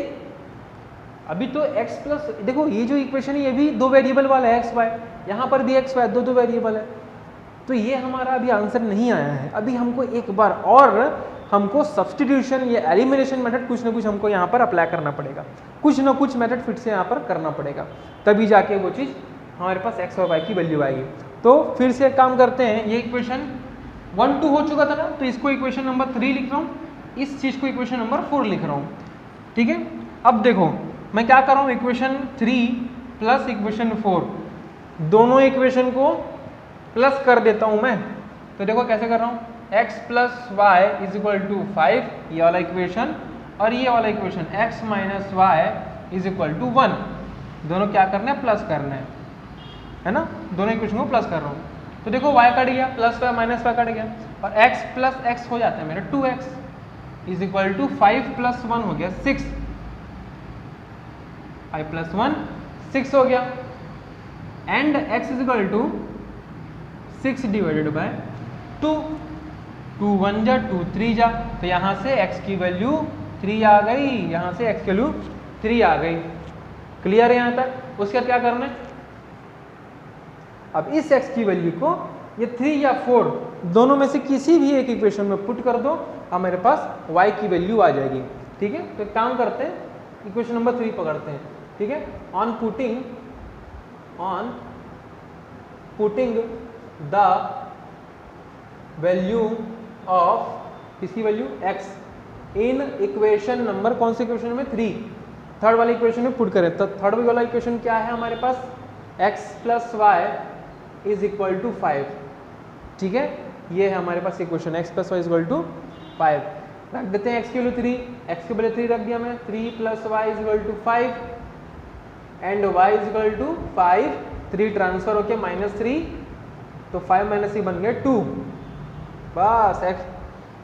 अभी तो x प्लस, देखो ये जो इक्वेशन है ये भी 2 वेरिएबल वाला है x y, यहाँ पर भी एक्स वाई दो वेरिएबल है, तो ये हमारा अभी आंसर नहीं आया है। अभी हमको एक बार और हमको सब्स्टिट्यूशन या एलिमिनेशन मेथड कुछ ना कुछ हमको यहाँ पर अप्लाई करना पड़ेगा, कुछ ना कुछ मेथड फिर से यहाँ पर करना पड़ेगा, तभी जाके वो चीज़ हमारे पास एक्स और वाई की वैल्यू आएगी। तो फिर से एक काम करते हैं, ये इक्वेशन 1 2 हो चुका था ना, तो इसको इक्वेशन नंबर 3 लिख रहा हूँ, इस चीज़ को इक्वेशन नंबर 4 लिख रहा हूँ, ठीक है। अब देखो मैं क्या कर रहा हूँ, इक्वेशन 3 प्लस इक्वेशन 4 दोनों इक्वेशन को प्लस कर देता हूँ मैं। तो देखो कैसे कर रहा हूँ, x plus y is equal to 5 ये वाला इक्वेशन, और ये वाला equation x minus y is equal to 1, दोनों क्या करना है, प्लस करना है ना, दोनों इक्वेशन को प्लस कर रहा हूँ। तो देखो y कट गया, plus y minus y cut गया, और x प्लस x हो जाता है मेरा 2x is equal to 5 plus 1 हो गया 6, 5 प्लस 1 6 हो गया, and x is equal to 6 divided by 2, 2 1 जा 2 3 जा, तो यहाँ से x की वैल्यू 3 आ गई, यहाँ से x की वैल्यू 3 आ गई। क्लियर है यहाँ तक? उसके बाद क्या करना है, अब इस x की वैल्यू को ये 3 या 4 दोनों में से किसी भी एक इक्वेशन में पुट कर दो, अब मेरे पास y की वैल्यू आ जाएगी, ठीक है। तो एक काम करते हैं, इक्वेशन नंबर 3 पकड़ते हैं, ठीक है। On putting the value of किसकी value x in equation number, कौन से इक्वेशन में, 3, थर्ड वाली इक्वेशन में पुट करें। तो थर्ड वाला इक्वेशन क्या है हमारे पास, x plus y is equal to 5, ठीक है। ये है हमारे पास equation x plus y is equal to 5, रख देते हैं x की वैल्यू 3, x के बजाय 3 रख दिया मैं, 3 plus y is equal to 5 and y is equal to 5, 3 transfer होके -3, तो 5 माइनस 3 बन गया 2, बस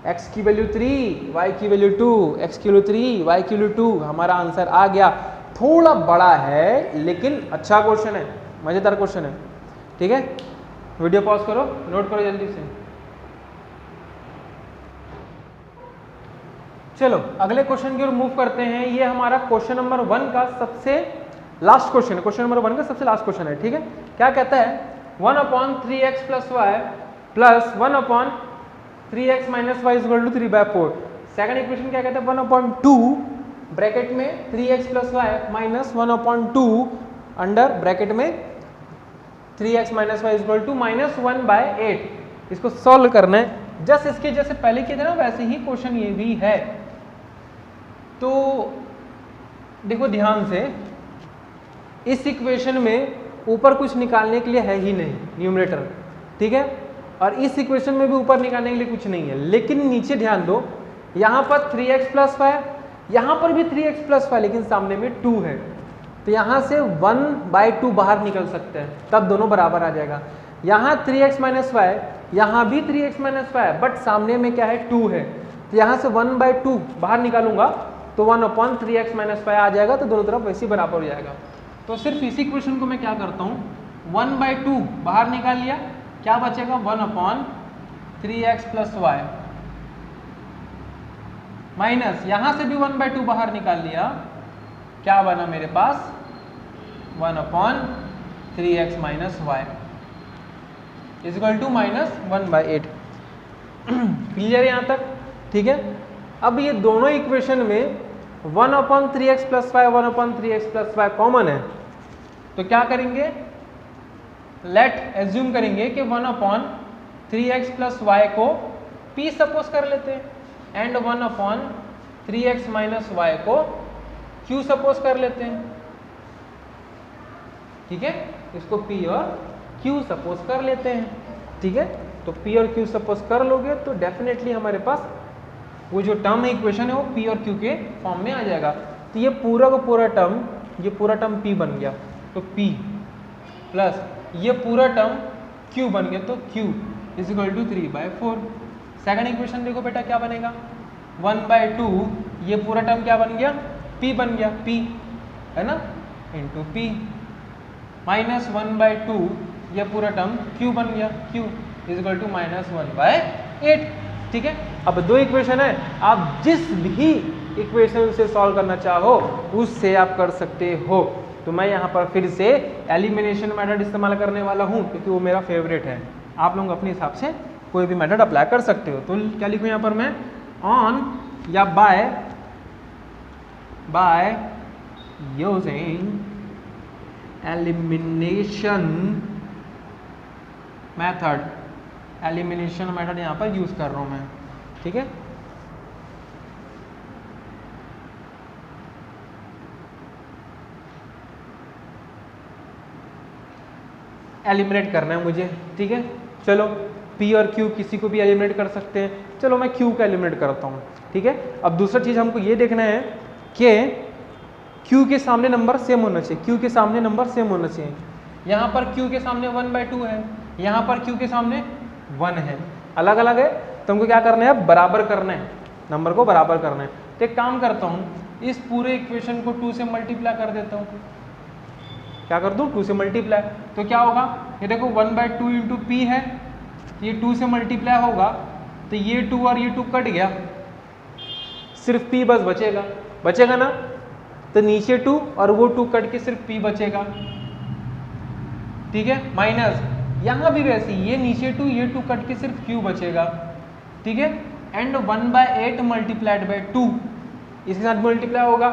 x की वैल्यू 3, y की वैल्यू 2, x की वैल्यू 3, y की वैल्यू 2, हमारा आंसर आ गया। थोड़ा बड़ा है लेकिन अच्छा क्वेश्चन है, मजेदार क्वेश्चन है, ठीक है। वीडियो पॉज करो, नोट करो जल्दी से। चलो अगले क्वेश्चन की ओर मूव करते हैं। ये हमारा क्वेश्चन नंबर 1 का सबसे लास्ट क्वेश्चन है, क्वेश्चन नंबर 1 का सबसे लास्ट क्वेश्चन है, ठीक है। क्या कहता है, 1/3x plus y plus 1/3x minus y is equal to 3/4। Second equation क्या कहता है, 1/2 ब्रैकेट में 3x plus y minus 1/2 under bracket में 3x minus y is equal to -1/8। इसको सॉल्व करना है, जस्ट इसके जैसे पहले किए थे ना वैसे ही क्वेश्चन ये भी है। तो देखो ध्यान से, इस इक्वेशन में ऊपर कुछ निकालने के लिए है ही नहीं न्यूमरेटर, ठीक है, और इस इक्वेशन में भी ऊपर निकालने के लिए कुछ नहीं है, लेकिन नीचे ध्यान दो, यहाँ पर 3x प्लस वाई, यहाँ पर भी 3x प्लस वाई, लेकिन सामने में 2 है, तो यहाँ से 1/2 बाहर निकल सकते हैं, तब दोनों बराबर आ जाएगा। यहाँ 3x माइनस वाई, यहाँ भी 3x माइनस वाई, बट सामने में क्या है, 2 है, तो यहाँ से 1/2 बाहर निकालूंगा तो 1/3x माइनस वाई आ जाएगा, तो दोनों तरफ वैसे बराबर हो जाएगा। तो सिर्फ इसी क्वेश्चन को मैं क्या करता हूँ, 1/2 बाहर निकाल लिया, क्या बचेगा, 1/3x प्लस वाई माइनस यहाँ से भी 1/2 बाहर निकाल लिया, क्या बना मेरे पास, 1/3x minus y is equal to -1/8। Clear है यहाँ तक, ठीक है। अब ये दोनों इक्वेशन में 1/3x plus y 1/3x plus y common है, तो क्या करेंगे, लेट एज्यूम करेंगे कि 1/3x प्लस वाई को p सपोज कर लेते हैं, एंड 1/3x माइनस वाई को q सपोज कर लेते हैं, ठीक है। इसको p और q सपोज कर लेते हैं, ठीक है। तो p और q सपोज कर लोगे तो डेफिनेटली हमारे पास वो जो टर्म है इक्वेशन है वो p और q के फॉर्म में आ जाएगा। तो ये पूरा का पूरा टर्म, ये पूरा टर्म p बन गया, तो p प्लस ये पूरा टर्म q बन गया, तो q is equal to 3/4। Second equation देखो बेटा क्या बनेगा, 1/2 ये पूरा टर्म क्या बन गया, p बन गया, p है ना, इंटू p माइनस 1/2 ये पूरा टर्म q बन गया, q इज इक्वल टू -1/8, ठीक है। अब दो इक्वेशन है, आप जिस भी इक्वेशन से सॉल्व करना चाहो उससे आप कर सकते हो, तो मैं यहाँ पर फिर से एलिमिनेशन मेथड इस्तेमाल करने वाला हूँ क्योंकि वो मेरा फेवरेट है। आप लोग अपने हिसाब से कोई भी मेथड अप्लाई कर सकते हो। तो क्या लिखूँ यहाँ पर मैं, ऑन या by using elimination method, elimination method यहाँ पर यूज कर रहा हूँ मैं, ठीक है। एलिमिनेट करना है मुझे, ठीक है। चलो P और Q किसी को भी एलिमिनेट कर सकते हैं, चलो मैं Q को एलिमिनेट करता हूँ, ठीक है। अब दूसरा चीज़ हमको ये देखना है कि Q के सामने नंबर सेम होना चाहिए, Q के सामने नंबर सेम होना चाहिए। यहाँ पर Q के सामने 1/2 है, यहाँ पर Q के सामने 1 है, अलग अलग है, तो हमको क्या करना है, बराबर करना है, नंबर को बराबर करना है। तो एक काम करता हूँ, इस पूरे इक्वेशन को 2 से मल्टीप्लाई कर देता हूँ। क्या कर दूँ, 2 से मल्टीप्लाई, तो क्या होगा, ये देखो 1/2 इंटू P है, ये 2 से मल्टीप्लाई होगा तो ये 2 और ये 2 कट गया, सिर्फ P बस बचेगा ना, तो नीचे 2 और वो 2 कट के सिर्फ P बचेगा, ठीक है। माइनस यहाँ भी वैसे ये नीचे 2 ये 2 कट के सिर्फ Q बचेगा, ठीक है। एंड 1/8 मल्टीप्लाइड बाय 2 इसके साथ मल्टीप्लाई होगा,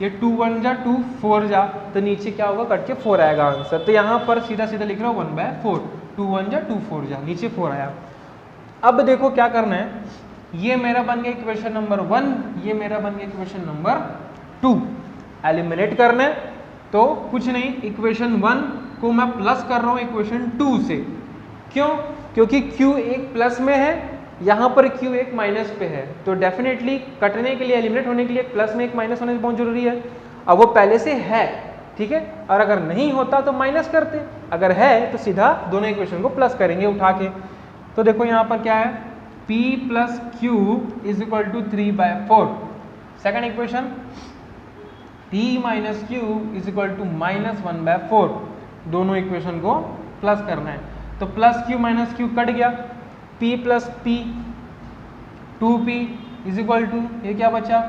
ये 2 1 जा 2 4 जा, तो नीचे क्या होगा, कट के 4 आएगा आंसर। तो यहाँ पर सीधा सीधा लिख रहा हूँ 1/4, 2 1 जा 2 4 जा, नीचे 4 आया। अब देखो क्या करना है, ये मेरा बन गया इक्वेशन नंबर 1, ये मेरा बन गया इक्वेशन नंबर 2। एलिमिनेट करना है तो कुछ नहीं, इक्वेशन 1 को मैं प्लस कर रहा हूँ इक्वेशन 2 से, क्यों, क्योंकि Q एक प्लस में है, यहाँ पर Q एक माइनस पे है, तो डेफिनेटली कटने के लिए, एलिमिनेट होने के लिए प्लस में एक माइनस होना बहुत जरूरी है। अब वो पहले से है, ठीक है, और अगर नहीं होता तो माइनस करते, अगर है तो सीधा दोनों इक्वेशन को प्लस करेंगे उठा के। तो देखो यहाँ पर क्या है, P plus Q is equal to 3/4। Second equation, P minus Q is equal to -1/4, दोनों इक्वेशन को प्लस करना है। तो plus Q minus Q cut गया, P plus P 2P is equal to, ये क्या बचा,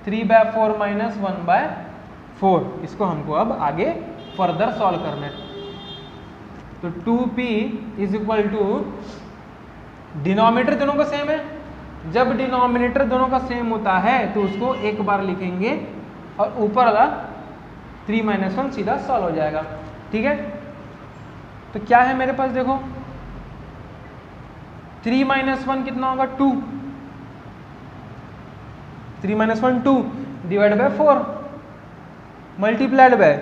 3/4 माइनस 1/4। इसको हमको अब आगे फर्दर सॉल्व करना है। तो 2P is equal to, denominator दोनों का सेम है, जब डिनोमिनेटर दोनों का सेम होता है तो उसको एक बार लिखेंगे और ऊपर वाला 3 - 1 सीधा सॉल्व हो जाएगा, ठीक है। तो क्या है मेरे पास, देखो 3 - 1 कितना होगा, 2, 3 - 1 2 डिवाइड बाय 4 मल्टीप्लाइड बाय,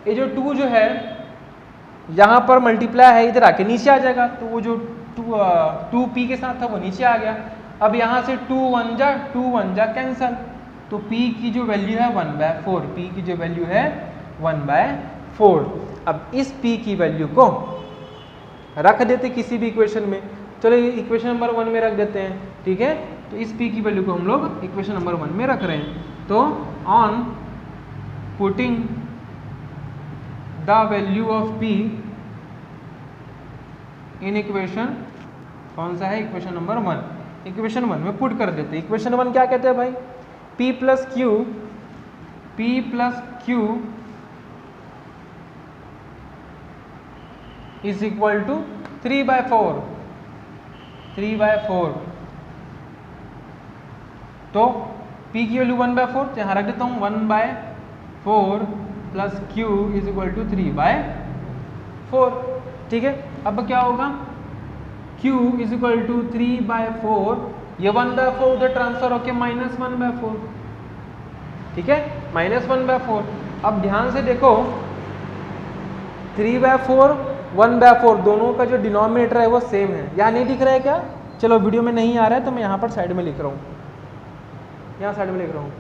ये जो 2 जो है यहाँ पर मल्टीप्लाई है, इधर आके नीचे आ जाएगा, तो वो जो 2P के साथ था वो नीचे आ गया। अब यहाँ से 2 1 जा कैंसल, तो P की जो वैल्यू है 1/4, P की जो वैल्यू है 1/4। अब इस P की वैल्यू को रख देते किसी भी इक्वेशन में, चलो इक्वेशन नंबर 1 में रख देते हैं, ठीक है। तो इस P की वैल्यू को हम लोग इक्वेशन नंबर 1 में रख रहे हैं। तो on putting the value of P in equation, कौन सा है, इक्वेशन नंबर 1, इक्वेशन 1 में पुट कर देते हैं। इक्वेशन 1 क्या कहते हैं भाई, P plus Q is equal to 3/4, तो P की वैल्यू 1/4, तो यहाँ रख देता हूँ 1/4 plus Q is equal to 3/4, ठीक है। अब क्या होगा, Q इज इक्वल टू 3/4, ये 1/4 उधर ट्रांसफर होके -1/4, ठीक है, -1/4। अब ध्यान से देखो 3/4 1/4 दोनों का जो डिनोमिनेटर है वो सेम है, यहाँ नहीं दिख रहा है क्या, चलो वीडियो में नहीं आ रहा है तो मैं यहाँ पर साइड में लिख रहा हूँ, यहाँ साइड में लिख रहा हूँ,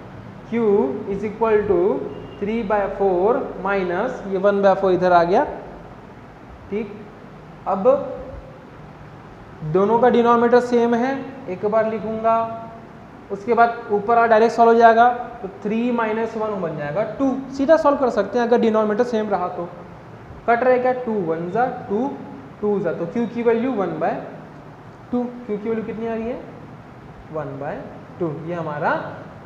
Q is equal to 3/4 minus ये 1/4 इधर आ गया, ठीक। अब दोनों का डिनोमिनेटर सेम है, एक बार लिखूंगा, उसके बाद ऊपर आ डायरेक्ट सॉल्व हो जाएगा, तो 3 - 1 बन जाएगा 2, सीधा सॉल्व कर सकते हैं अगर डिनोमिनेटर सेम रहा तो। कट रहेगा 2 1 जा 2 2 जा, तो Q की वैल्यू 1/2, Q की वैल्यू कितनी आ रही है 1/2, ये हमारा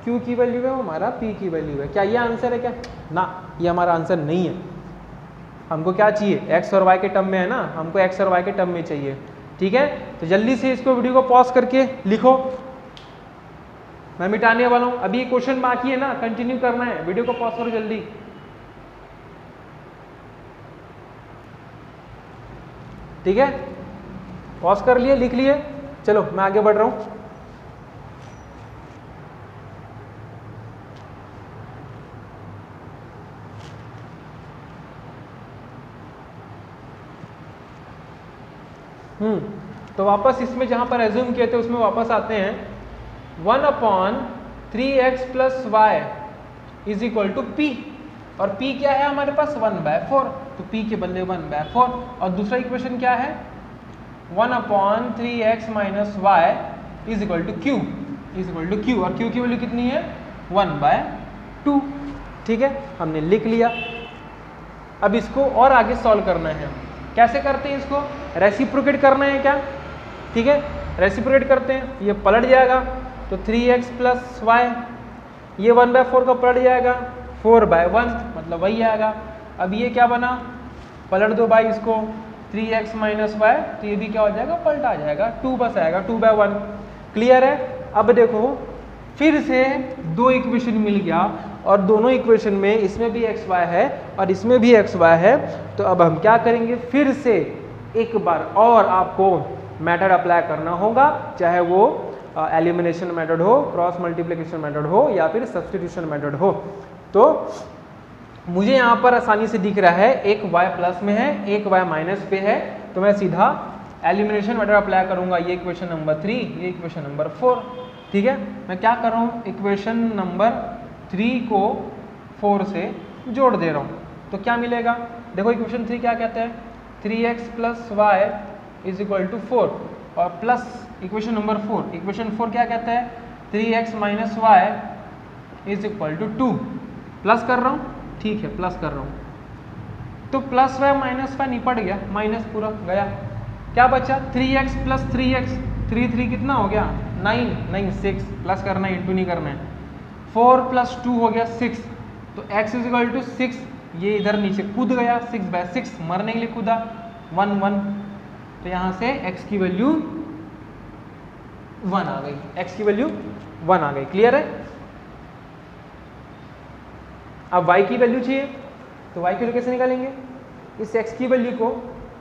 Q Q की वैल्यू है, वो हमारा P की वैल्यू है। क्या ये आंसर है क्या? ना, ये हमारा आंसर नहीं है। हमको क्या चाहिए? x और y के टर्म में है ना, हमको x और y के टर्म में चाहिए। ठीक है, तो जल्दी से इसको वीडियो को पॉज करके लिखो, मैं मिटाने वाला हूँ। अभी क्वेश्चन बाकी है ना, कंटिन्यू करना है, वीडियो को पॉज करो जल्दी। ठीक है, पॉज कर लिए, लिख लिए, चलो मैं आगे बढ़ रहा हूँ। तो वापस इसमें जहां पर एज्यूम किए थे उसमें वापस आते हैं। 1/3x + y is equal to p, और p क्या है हमारे पास? 1/4, तो p के बदले 1/4। और दूसरा इक्वेशन क्या है? 1/3x - y is equal to q, और q की वैल्यू कितनी है? 1/2। ठीक है, हमने लिख लिया। अब इसको और आगे सॉल्व करना है। कैसे करते हैं इसको? रेसिप्रोकेट करना है क्या? ठीक है, रेसिप्रोकेट करते हैं, ये पलट जाएगा तो 3x + y, ये 1/4 का पलट जाएगा 4/1, मतलब वही आएगा। अब ये क्या बना? पलट दो भाई इसको, 3x - y, तो ये भी क्या हो जाएगा? पलटा जाएगा, 2 बस आएगा, 2/1। क्लियर है? अब देखो फिर से दो इक्वेशन मिल गया, और दोनों इक्वेशन में इसमें भी एक्स वाई है और इसमें भी एक्स वाई है। तो अब हम क्या करेंगे? फिर से एक बार और आपको मेथड अप्लाई करना होगा, चाहे वो एलिमिनेशन मेथड हो, क्रॉस मल्टीप्लिकेशन मेथड हो, या फिर सब्स्टिट्यूशन मेथड हो। तो मुझे यहाँ पर आसानी से दिख रहा है एक y प्लस में है, एक y माइनस पे है, तो मैं सीधा एलिमिनेशन मेथड अप्लाई करूंगा। ये इक्वेशन नंबर 3, ये इक्वेशन नंबर 4। ठीक है, मैं क्या कर रहा हूँ? इक्वेशन नंबर 3 को 4 से जोड़ दे रहा हूँ, तो क्या मिलेगा? देखो इक्वेशन 3 क्या कहते हैं? 3x + y is equal to 4, और प्लस इक्वेशन नंबर 4, इक्वेशन 4 क्या कहता है? 3x - y is equal to 2। Plus कर रहा हूँ, ठीक है, प्लस कर रहा हूँ, तो प्लस y माइनस y निपट गया, माइनस पूरा गया। क्या बचा? 3x + 3x, 3 कितना हो गया? 9, 6, प्लस करना है, इंटू नहीं करना है। 4 + 2 हो गया 6, तो x इज इक्वल टू 6, ये इधर नीचे कूद गया, 6/6 मरने के लिए कूदा, 1, 1, तो यहाँ से x की वैल्यू 1 आ गई, x की वैल्यू 1 आ गई। क्लियर है? अब y की वैल्यू चाहिए, तो y की वैल्यू कैसे निकालेंगे? इस x की वैल्यू को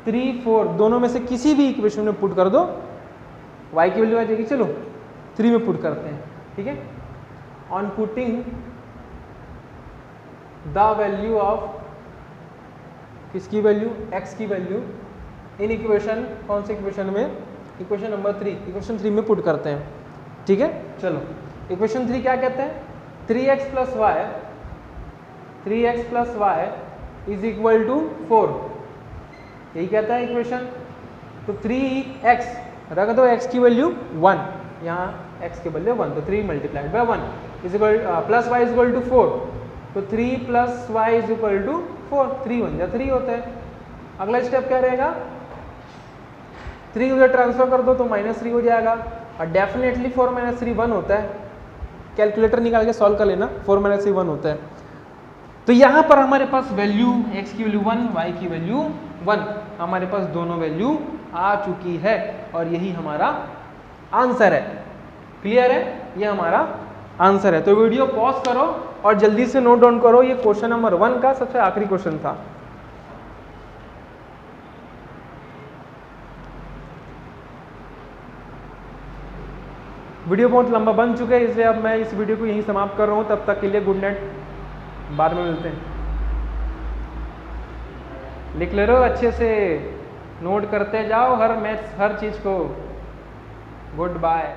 3, 4 दोनों में से किसी भी इक्वेशन में पुट कर दो, y की वैल्यू आ जाएगी। चलो 3 में पुट करते हैं। ठीक है, on putting the value of किसकी वैल्यू? x की वैल्यू इन इक्वेशन, कौन से इक्वेशन में? इक्वेशन नंबर 3, इक्वेशन 3 में पुट करते हैं। ठीक है, चलो इक्वेशन 3 क्या कहते हैं? 3x + y is equal to 4, यही कहता है इक्वेशन। तो 3x रख दो, x की वैल्यू 1, यहाँ x के बदले 1, तो 3 × 1 is equal plus y is equal to 4, तो 3 + y इज इक्वल टू 4, 3 1 जा 3 होता है। अगला स्टेप क्या रहेगा? 3 उधर ट्रांसफर कर दो तो -3 हो जाएगा, और डेफिनेटली 4 - 3 1 होता है। कैलकुलेटर निकाल के सॉल्व कर लेना, 4 - 3 1 होता है। तो यहाँ पर हमारे पास वैल्यू x की वैल्यू 1, y की वैल्यू 1, हमारे पास दोनों वैल्यू आ चुकी है, और यही हमारा आंसर है। क्लियर है? ये हमारा आंसर है। तो वीडियो पॉज करो और जल्दी से नोट डाउन करो, ये क्वेश्चन नंबर 1 का सबसे आखिरी क्वेश्चन था। वीडियो बहुत लंबा बन चुका है, इसलिए अब मैं इस वीडियो को यहीं समाप्त कर रहा हूँ। तब तक के लिए गुड नाइट, बाद में मिलते हैं। लिख ले रहे हो अच्छे से, नोट करते जाओ हर मैथ्स हर चीज़ को। Good bye.